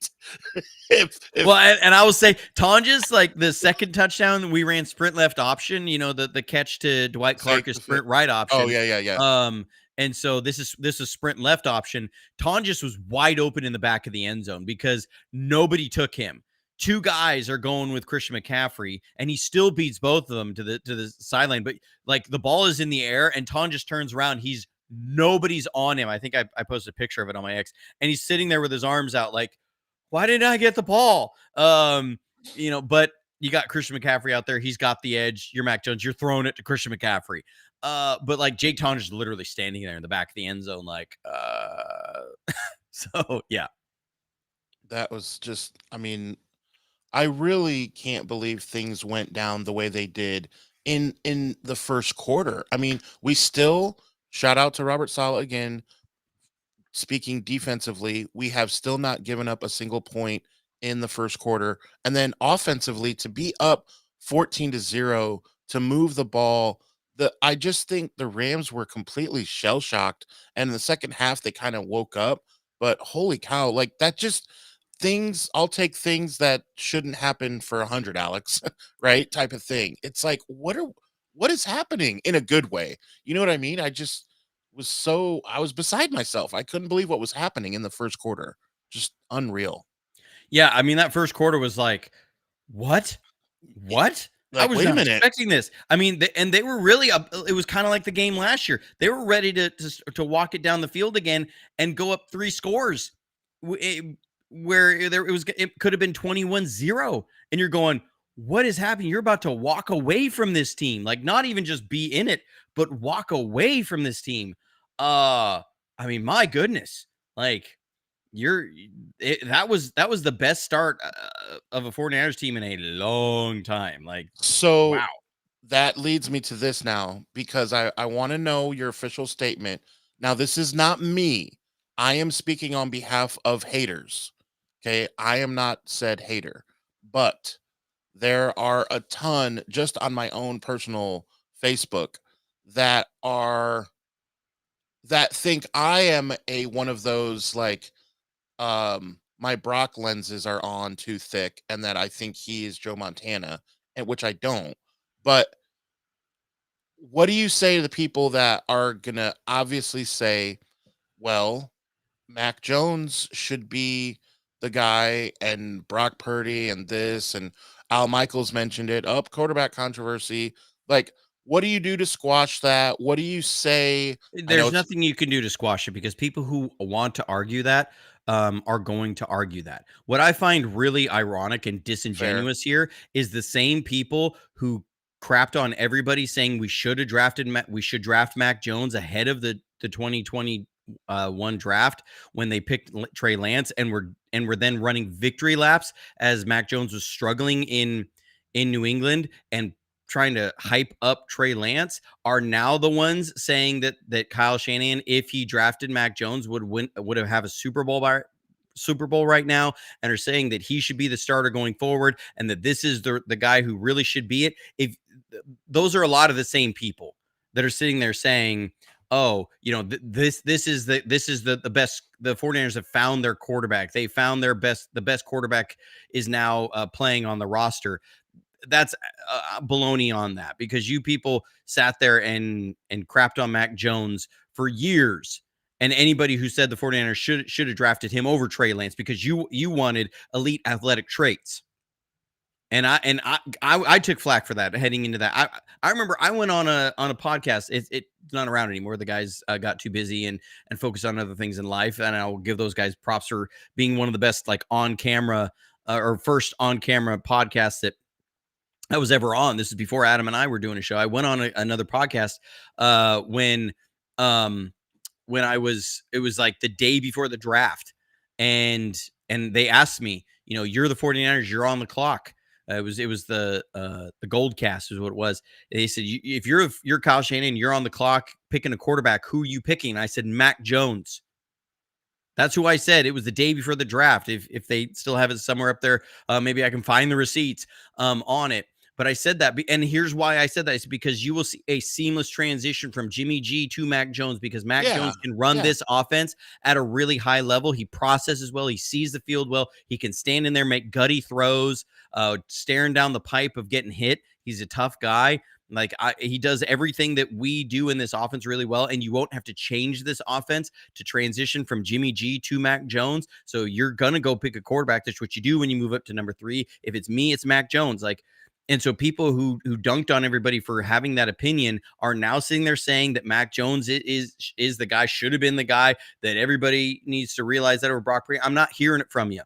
Well, and I will say Tonjes, like the second touchdown, we ran sprint left option, the catch to Dwight Clark is sprint right option. Oh, yeah. And so this is sprint left option. Tonjes was wide open in the back of the end zone because nobody took him. 2 guys are going with Christian McCaffrey, and he still beats both of them to the sideline. But like the ball is in the air, and Tonjes turns around. Nobody's on him. I think I posted a picture of it on my X, and he's sitting there with his arms out, like, why didn't I get the ball? But you got Christian McCaffrey out there. He's got the edge. You're Mac Jones. You're throwing it to Christian McCaffrey. But like Jake Tonjes is literally standing there in the back of the end zone, like, so yeah. That was just, I mean, I really can't believe things went down the way they did in the first quarter. I mean, we still, shout out to Robert Saleh again. Speaking defensively, we have still not given up a single point in the first quarter. And then offensively, to be up 14-0, to move the ball, I just think the Rams were completely shell-shocked. And in the second half, they kind of woke up. But holy cow, like that just I'll take things that shouldn't happen for 100, Alex, right? Type of thing. It's like, what is happening in a good way? You know what I mean? I was beside myself. I couldn't believe what was happening in the first quarter. Just unreal. Yeah, I mean, that first quarter was like, what? Like, I was not expecting this. I mean, they were really it was kind of like the game last year. They were ready to walk it down the field again and go up 3 scores, where it could have been 21-0, and you're going, what is happening? You're about to walk away from this team, like not even just be in it, but walk away from this team. I mean, my goodness, like that was the best start of a 49ers team in a long time. Like, so wow. That leads me to this now, because I want to know your official statement. Now, this is not me. I am speaking on behalf of haters. Okay. I am not said hater, but there are a ton just on my own personal Facebook that think I am one of those, like, my Brock lenses are on too thick, and that I think he is Joe Montana, and which I don't. But what do you say to the people that are gonna obviously say, well, Mac Jones should be the guy, and Brock Purdy and this, and Al Michaels mentioned it. Up quarterback controversy. Like, what do you do to squash that? What do you say? I know There's it's nothing you can do to squash it because people who want to argue that are going to argue that. What I find really ironic and fair. disingenuous here is the same people who crapped on everybody saying we should have drafted we should draft Mac Jones ahead of the 2021 draft when they picked Trey Lance and were then running victory laps as Mac Jones was struggling in New England and trying to hype up Trey Lance are now the ones saying that Kyle Shanahan, if he drafted Mac Jones, would have a Super Bowl right now, and are saying that he should be the starter going forward, and that this is the guy who really should be it. If those are a lot of the same people that are sitting there saying, "Oh, this is the best." The 49ers have found their quarterback. They found the best quarterback is now playing on the roster. That's baloney on that, because you people sat there and crapped on Mac Jones for years. And anybody who said the 49ers should have drafted him over Trey Lance because you wanted elite athletic traits. And I took flack for that heading into that. I remember I went on a podcast. It's not around anymore. The guys got too busy and focused on other things in life. And I'll give those guys props for being one of the best like on camera or first on camera podcasts that I was ever on. This is before Adam and I were doing a show. I went on another podcast um when it was like the day before the draft, and they asked me, you're the 49ers, you're on the clock. It was the Gold Cast is what it was. They said, if you're Kyle Shanahan, you're on the clock picking a quarterback, who are you picking? I said Mac Jones. That's who I said. It was the day before the draft. If they still have it somewhere up there, maybe I can find the receipts on it. But I said that, and here's why I said that. It's because you will see a seamless transition from Jimmy G to Mac Jones, because Mac Yeah. Jones can run Yeah. this offense at a really high level. He processes well. He sees the field well. He can stand in there, make gutty throws, staring down the pipe of getting hit. He's a tough guy. Like he does everything that we do in this offense really well, and you won't have to change this offense to transition from Jimmy G to Mac Jones. So you're gonna go pick a quarterback. That's what you do when you move up to number 3. If it's me, it's Mac Jones. And so people who dunked on everybody for having that opinion are now sitting there saying that Mac Jones is the guy, should have been the guy, that everybody needs to realize that over Brock Purdy. I'm not hearing it from you,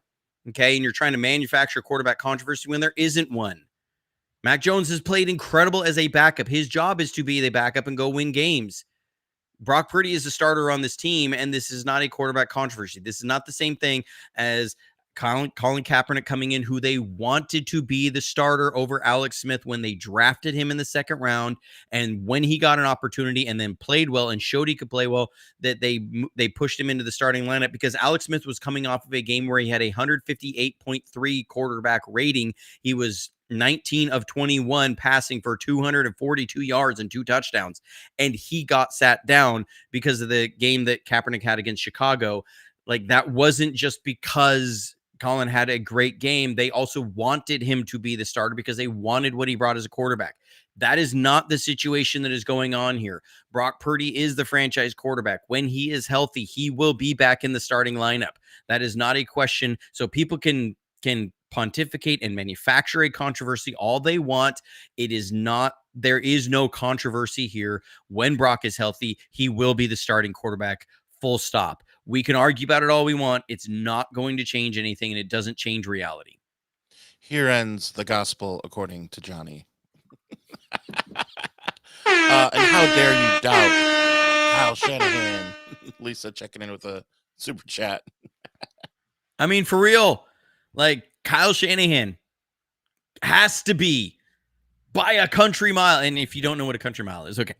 okay? And you're trying to manufacture quarterback controversy when there isn't one. Mac Jones has played incredible as a backup. His job is to be the backup and go win games. Brock Purdy is a starter on this team, and this is not a quarterback controversy. This is not the same thing as Colin Kaepernick coming in, who they wanted to be the starter over Alex Smith when they drafted him in the second round. And when he got an opportunity and then played well and showed he could play well, that they pushed him into the starting lineup, because Alex Smith was coming off of a game where he had a 158.3 quarterback rating. He was 19 of 21 passing for 242 yards and 2 touchdowns. And he got sat down because of the game that Kaepernick had against Chicago. Like, that wasn't just because Colin had a great game. They also wanted him to be the starter because they wanted what he brought as a quarterback. That is not the situation that is going on here. Brock Purdy is the franchise quarterback. When he is healthy, he will be back in the starting lineup. That is not a question. So people can pontificate and manufacture a controversy all they want. It is not, there is no controversy here. When Brock is healthy, he will be the starting quarterback, full stop. We can argue about it all we want. It's not going to change anything, and it doesn't change reality. Here ends the gospel according to Johnny. And how dare you doubt Kyle Shanahan? Lisa checking in with a super chat. I mean, for real, like, Kyle Shanahan has to be by a country mile. And if you don't know what a country mile is, okay.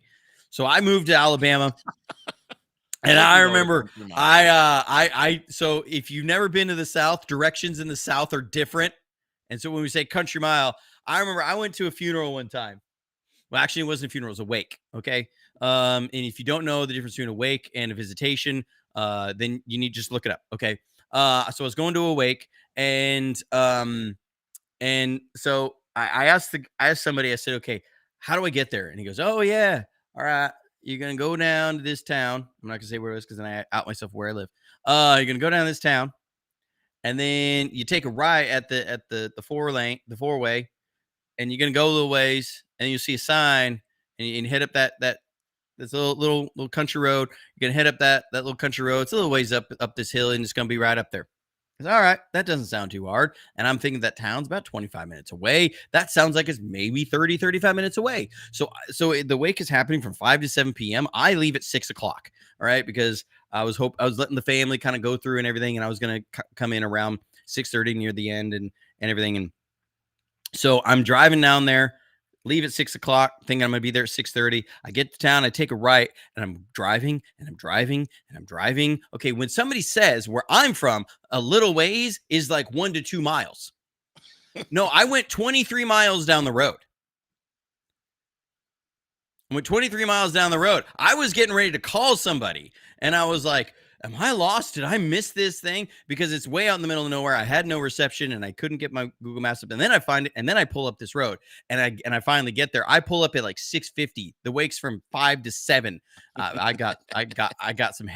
So I moved to Alabama. And I remember so if you've never been to the South, directions in the South are different. And so when we say country mile, I remember I went to a funeral one time. Well, actually, it wasn't a funeral, it was a wake. Okay. And if you don't know the difference between a wake and a visitation, then you need to just look it up. Okay. So I was going to a wake, and so I asked somebody, I said, okay, how do I get there? And he goes, oh yeah. All right. You're going to go down to this town. I'm not going to say where it is because then I out myself where I live. You're gonna go down this town, and then you take a right at the four way, and you're gonna go a little ways, and you see a sign, and you head up this little country road. You're gonna head up that little country road. It's a little ways up this hill, and it's gonna be right up there. All right, that doesn't sound too hard. And I'm thinking that town's about 25 minutes away. That sounds like it's maybe 35 minutes away. So the wake is happening from 5 to 7 p.m. I leave at 6 o'clock. All right, because I was letting the family kind of go through and everything, and I was gonna come in around 6:30 near the end and everything. And so I'm driving down there, leave at 6 o'clock, thinking I'm going to be there at 6:30. I get to town, I take a right, and I'm driving, and I'm driving, and I'm driving. Okay, when somebody says where I'm from, a little ways is like 1 to 2 miles. No, I went 23 miles down the road. I went 23 miles down the road. I was getting ready to call somebody, and I was like, am I lost? Did I miss this thing? Because it's way out in the middle of nowhere. I had no reception, and I couldn't get my Google Maps up. And then I find it, and then I pull up this road, and I finally get there. I pull up at like 6:50. The wake's from 5 to 7. I got some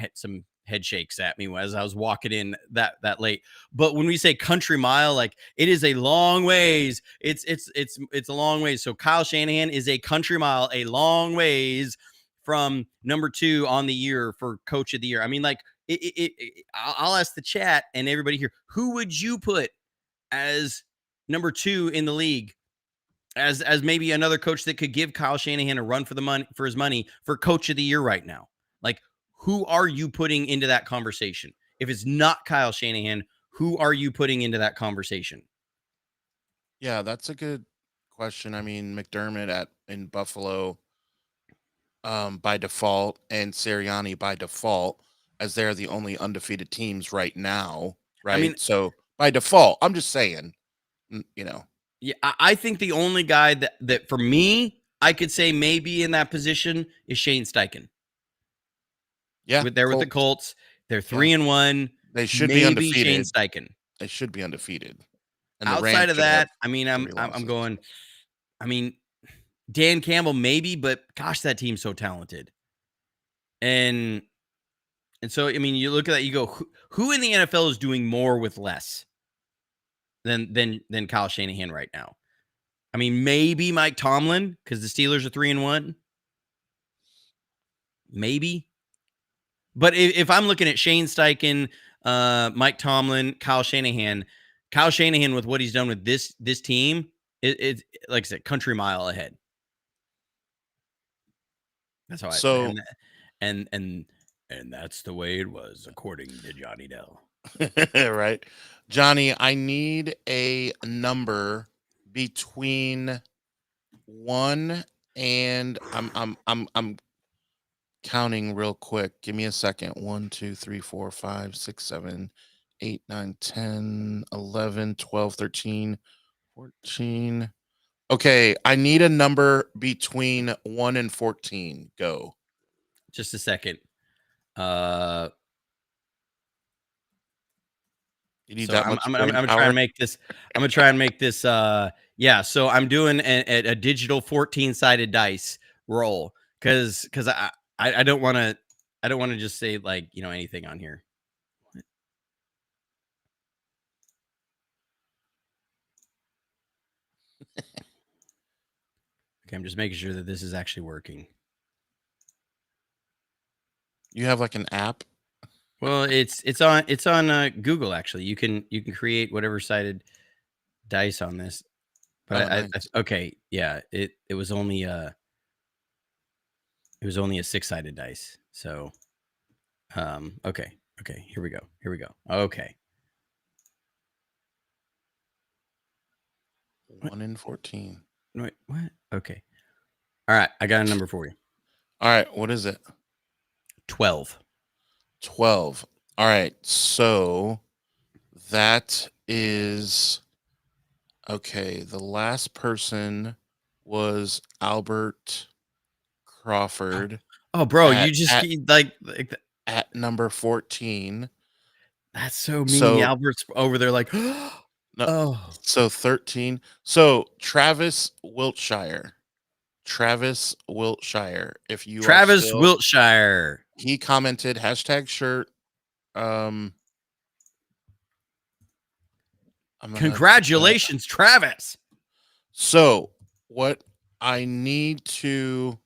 head shakes at me as I was walking in that late. But when we say country mile, like it is a long ways. It's a long ways. So Kyle Shanahan is a country mile, a long ways from number 2 on the year for coach of the year. I mean, like I'll ask the chat and everybody here, who would you put as number 2 in the league as maybe another coach that could give Kyle Shanahan a run for his money for coach of the year right now? Like, who are you putting into that conversation? If it's not Kyle Shanahan, who are you putting into that conversation? Yeah, that's a good question. I mean, McDermott in Buffalo by default, and Sirianni by default, as they're the only undefeated teams right now, right? I mean, so by default, I'm just saying, Yeah, I think the only guy that for me, I could say maybe in that position is Shane Steichen. Yeah, with the Colts. They're 3-1. They should be undefeated. Shane Steichen. They should be undefeated. And outside of that, I mean, I'm going. I mean, Dan Campbell maybe, but gosh, that team's so talented. And so I mean, you look at that, you go, who in the NFL is doing more with less than Kyle Shanahan right now? I mean, maybe Mike Tomlin because the Steelers are 3-1. Maybe. But if I'm looking at Shane Steichen, Mike Tomlin, Kyle Shanahan with what he's done with this team, it's like I said, country mile ahead. That's how and that's the way it was according to Johnny Dell. Right, Johnny. I need a number between 1 and I'm counting real quick. Give me a second. 1, 2, 3, 4, 5, 6, 7, 8, 9, 10, 11, 12, 13, 14. Okay, I need a number between 1 and 14. Go. Just a second. You need so that much. I'm gonna try and make this. I'm gonna try and make this. Yeah. So I'm doing a digital 14-sided dice roll because I don't want to just say like anything on here. Okay, I'm just making sure that this is actually working. You have like an app? Well, it's on Google actually. You can create whatever sided dice on this. But nice. Okay, yeah, it was only a 6-sided dice. So okay, here we go. Okay. 1 in 14. Wait, what? Okay. All right, I got a number for you. All right, what is it? 12. 12. All right, so that is okay. The last person was Albert Crawford. Oh, bro, you just at number 14. That's so mean. So, Albert's over there like, no, oh. So 13. So Travis Wiltshire. If you Travis Wiltshire. He commented #shirt Congratulations, Travis. So what I need to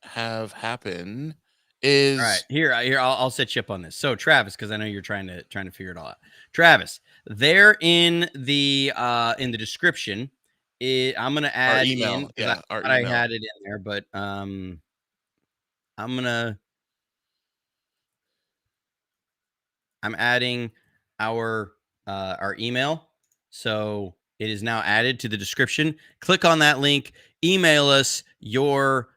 have happen is all right. Here, I'll set you up on this. So, Travis, because I know you're trying to figure it all out. Travis, there in the description, I'm gonna add our email. in because Yeah, I had it in there, but I'm adding our email. So it is now added to the description. Click on that link, email us your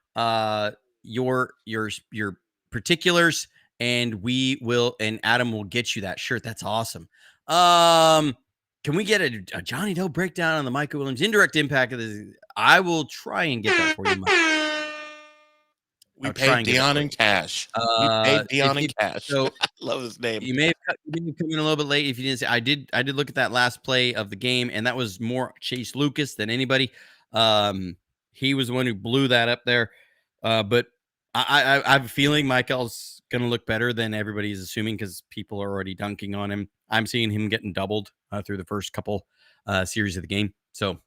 particulars, and Adam will get you that shirt. That's awesome. Can we get a Johnny Dell breakdown on the Michael Williams indirect impact of this? I will try and get that for you, Mike. We paid Dion in cash. We paid Dion in cash. So I love his name. You may have come in a little bit late if you didn't say. I did look at that last play of the game, and that was more Chase Lucas than anybody. He was the one who blew that up there. But I have a feeling Michael's going to look better than everybody's assuming because people are already dunking on him. I'm seeing him getting doubled through the first couple series of the game. So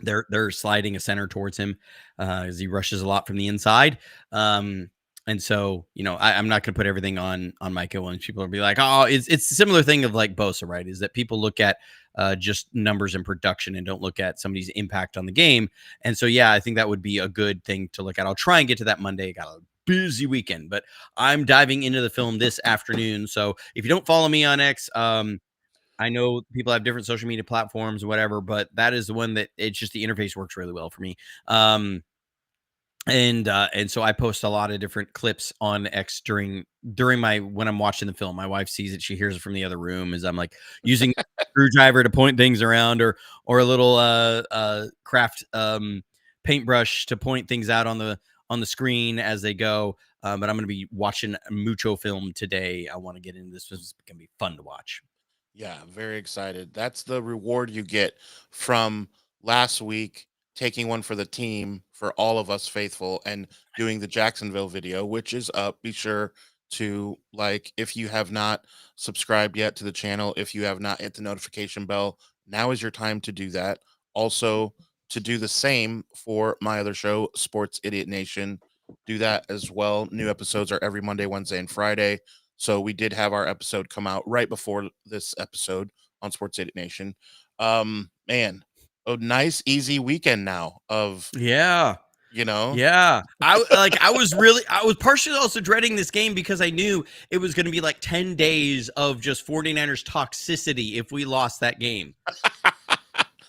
they're sliding a center towards him as he rushes a lot from the inside. And so, I'm not going to put everything on Michael, and people will be like, oh, it's a similar thing of like Bosa, right? Is that people look at just numbers and production and don't look at somebody's impact on the game. And so, yeah, I think that would be a good thing to look at. I'll try and get to that Monday. Got a busy weekend, but I'm diving into the film this afternoon. So if you don't follow me on X, I know people have different social media platforms or whatever, but that is the one that it's just the interface works really well for me. And so I post a lot of different clips on X during when I'm watching the film. My wife sees it; she hears it from the other room as I'm like using a screwdriver to point things around, or a little craft paintbrush to point things out on the screen as they go. But I'm going to be watching mucho film today. I want to get into this. This is going to be fun to watch. Yeah, very excited. That's the reward you get from last week, taking one for the team for all of us faithful and doing the Jacksonville video, which is up. Be sure to if you have not subscribed yet to the channel, if you have not hit the notification bell, now is your time to do that. Also, to do the same for my other show, Sports Idiot Nation. Do that as well. New episodes are every Monday, Wednesday, and Friday. So we did have our episode come out right before this episode on Sports Idiot Nation. Man, a nice, easy weekend now of Yeah. Yeah. I was partially also dreading this game because I knew it was going to be like 10 days of just 49ers toxicity if we lost that game.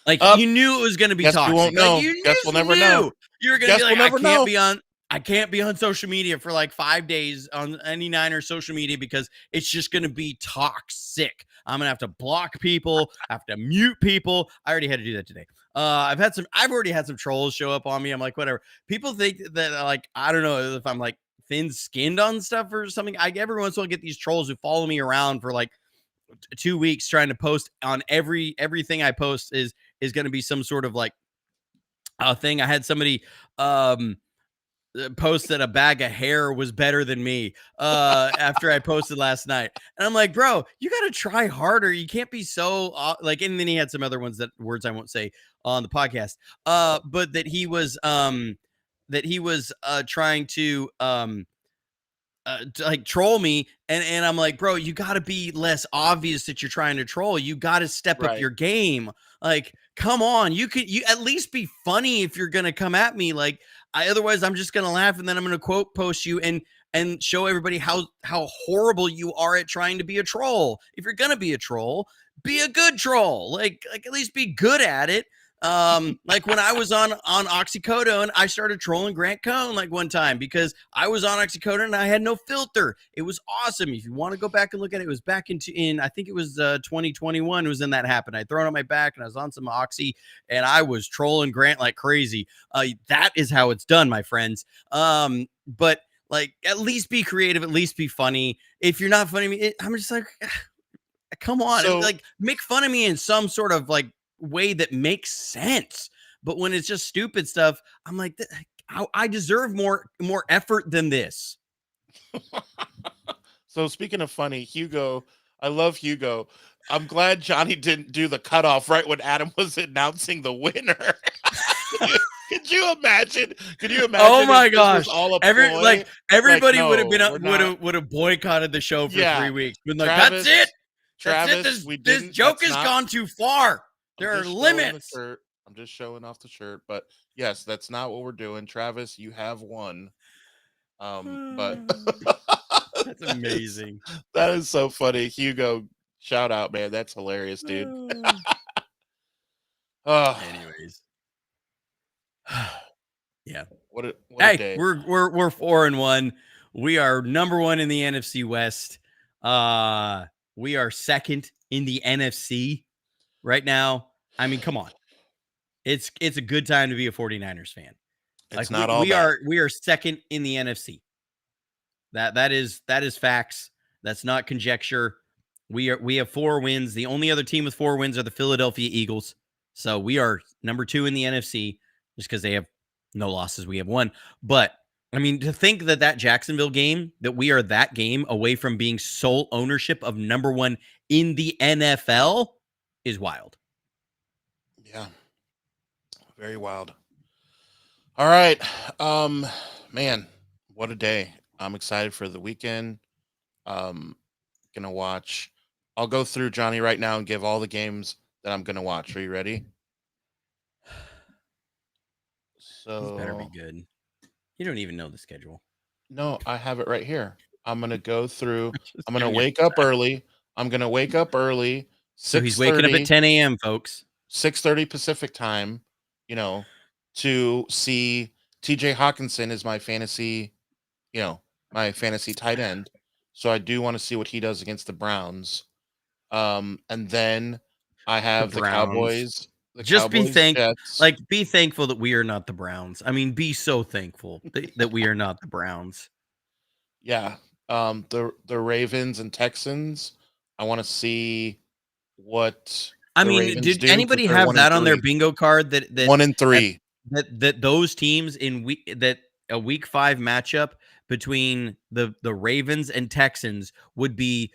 You knew it was going to be toxic. You won't know. Guess we'll never know. You're going to be like, I can't be on social media for like 5 days on any Niner social media because it's just going to be toxic. I'm going to have to block people, have to mute people. I already had to do that today. I've already had some trolls show up on me. I'm like, whatever. People think that I don't know if I'm like thin skinned on stuff or something. Every once in a while get these trolls who follow me around for like 2 weeks trying to post on everything I post is going to be some sort of like a thing. I had somebody, post that a bag of hair was better than me after I posted last night. And I'm like, bro, you got to try harder. You can't be so and then he had some other words I won't say on the podcast. But that he was trying to troll me. And I'm like, bro, you got to be less obvious that you're trying to troll. You got to step up your game. Like, come on, you at least be funny if you're going to come at me. Otherwise I'm just going to laugh. And then I'm going to quote post you and show everybody how horrible you are at trying to be a troll. If you're going to be a troll, be a good troll. At least be good at it. When I was on oxycodone, I started trolling Grant Cohn one time because I was on oxycodone and I had no filter. It was awesome. If you want to go back and look at it, it was back in I think it was 2021 was when that happened. I'd thrown on my back and I was on some oxy and I was trolling Grant like crazy. That is how it's done, my friends. But at least be creative, at least be funny. If you're not funny, I'm just like, come on, make fun of me in some sort of way that makes sense. But when it's just stupid stuff, I'm like, I deserve more effort than this. So speaking of funny, Hugo, I love Hugo. I'm glad Johnny didn't do the cutoff right when Adam was announcing the winner. Could you imagine? Could you Oh imagine if my this was gosh! all a ploy? Like, Everybody would have no, been we're not. would have boycotted the show for Yeah, 3 weeks. Been like, that's it, Travis, Travis, we This didn't. joke That's has not. gone too far. I'm There are just showing the limits. shirt. I'm just showing off the shirt. But yes, that's not what we're doing. Travis, you have won. But That's amazing. that is so funny. Hugo, shout out, man. That's hilarious, dude. Anyways, yeah. What a Hey, day. we're 4-1. We are number 1 in the NFC West. We are second in the NFC right now. I mean, come on. It's a good time to be a 49ers fan. It's like not all bad. We are second in the NFC. That is facts. That's not conjecture. We have 4 wins. The only other team with 4 wins are the Philadelphia Eagles. So we are number 2 in the NFC just because they have no losses. We have 1. But I mean, to think that Jacksonville game, that we are that game away from being sole ownership of number 1 in the NFL is wild. Yeah. Very wild. All right. Man, what a day. I'm excited for the weekend. Gonna watch. I'll go through Johnny right now and give all the games that I'm gonna watch. Are you ready? So This better be good. You don't even know the schedule. No, I have it right here. I'm gonna go through. I'm gonna wake up early. I'm gonna wake up early. So he's waking up at 10 a.m., folks. 6:30 Pacific time. To see TJ Hawkinson is my fantasy. My fantasy tight end. So I do want to see what he does against the Browns. And then I have the Cowboys. Just be Jets. be thankful that we are not the Browns. I mean, be so thankful that we are not the Browns. Yeah. The Ravens and Texans. I want to see what Ravens did anybody have that on their bingo card that 1-3 that those teams that a week 5 matchup between the Ravens and Texans would be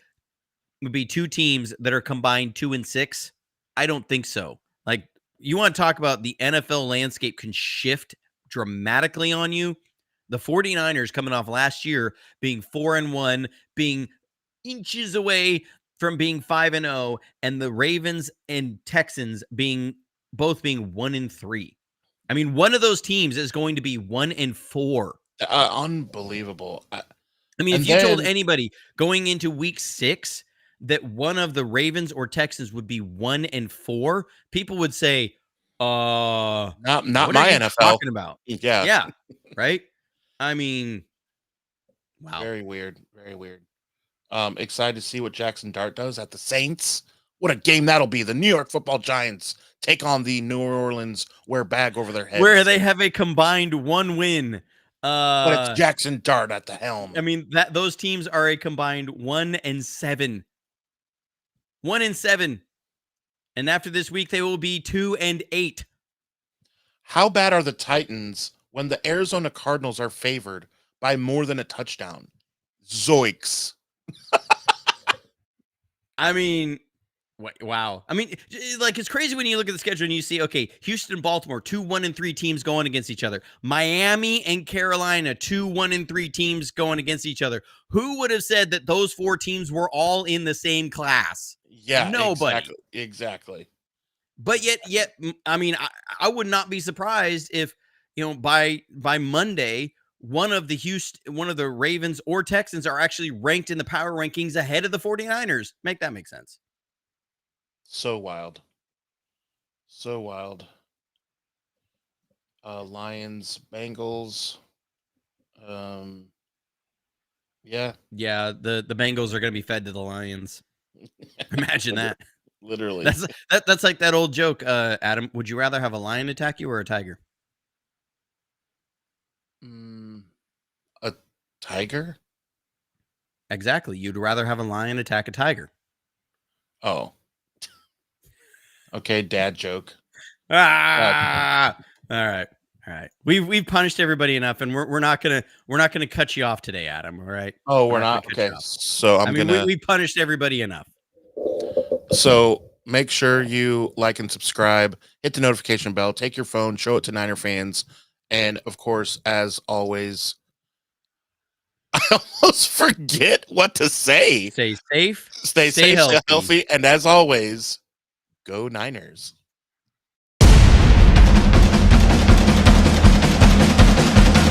2 teams that are combined 2-6? I don't think so. Like, you want to talk about the NFL landscape can shift dramatically on you. The 49ers coming off last year being 4-1, being inches away from being 5-0, and the Ravens and Texans both being 1-3. I mean, one of those teams is going to be 1-4. Unbelievable. I mean, if you told anybody going into week 6 that one of the Ravens or Texans would be 1-4, people would say, not what my are you NFL talking about? Yeah. Yeah. Right. I mean, wow. Very weird. Very weird. Excited to see what Jackson Dart does at the Saints. What a game that'll be. The New York Football Giants take on the New Orleans wear bag over their heads. Where they have a combined 1 win. But it's Jackson Dart at the helm. I mean, those teams are a combined 1-7. 1-7. And after this week, they will be 2-8. How bad are the Titans when the Arizona Cardinals are favored by more than a touchdown? Zoinks. I mean, wow. I mean, it's crazy when you look at the schedule and you see, okay, Houston, Baltimore, 2 1-3 teams going against each other. Miami and Carolina, 2 1-3 teams going against each other. Who would have said that those 4 teams were all in the same class? Yeah, nobody. Exactly. But yet, I mean, I would not be surprised if, by Monday, one of the Ravens or Texans are actually ranked in the power rankings ahead of the 49ers. Make that make sense. So wild. So wild. Lions, Bengals. Yeah. Yeah, the Bengals are going to be fed to the Lions. Imagine that. Literally. That's like that old joke, Adam. Would you rather have a lion attack you or a tiger? A tiger? Exactly. You'd rather have a lion attack a tiger. Oh. Okay, dad joke. All right. All right. We've punished everybody enough, and we're not gonna cut you off today, Adam. All right. Oh, we're not? Okay. So we punished everybody enough. So make sure you like and subscribe, hit the notification bell, take your phone, show it to Niner fans, and of course, as always, I almost forget what to say. Stay safe, Stay safe, healthy. stay healthy, and as always, go Niners.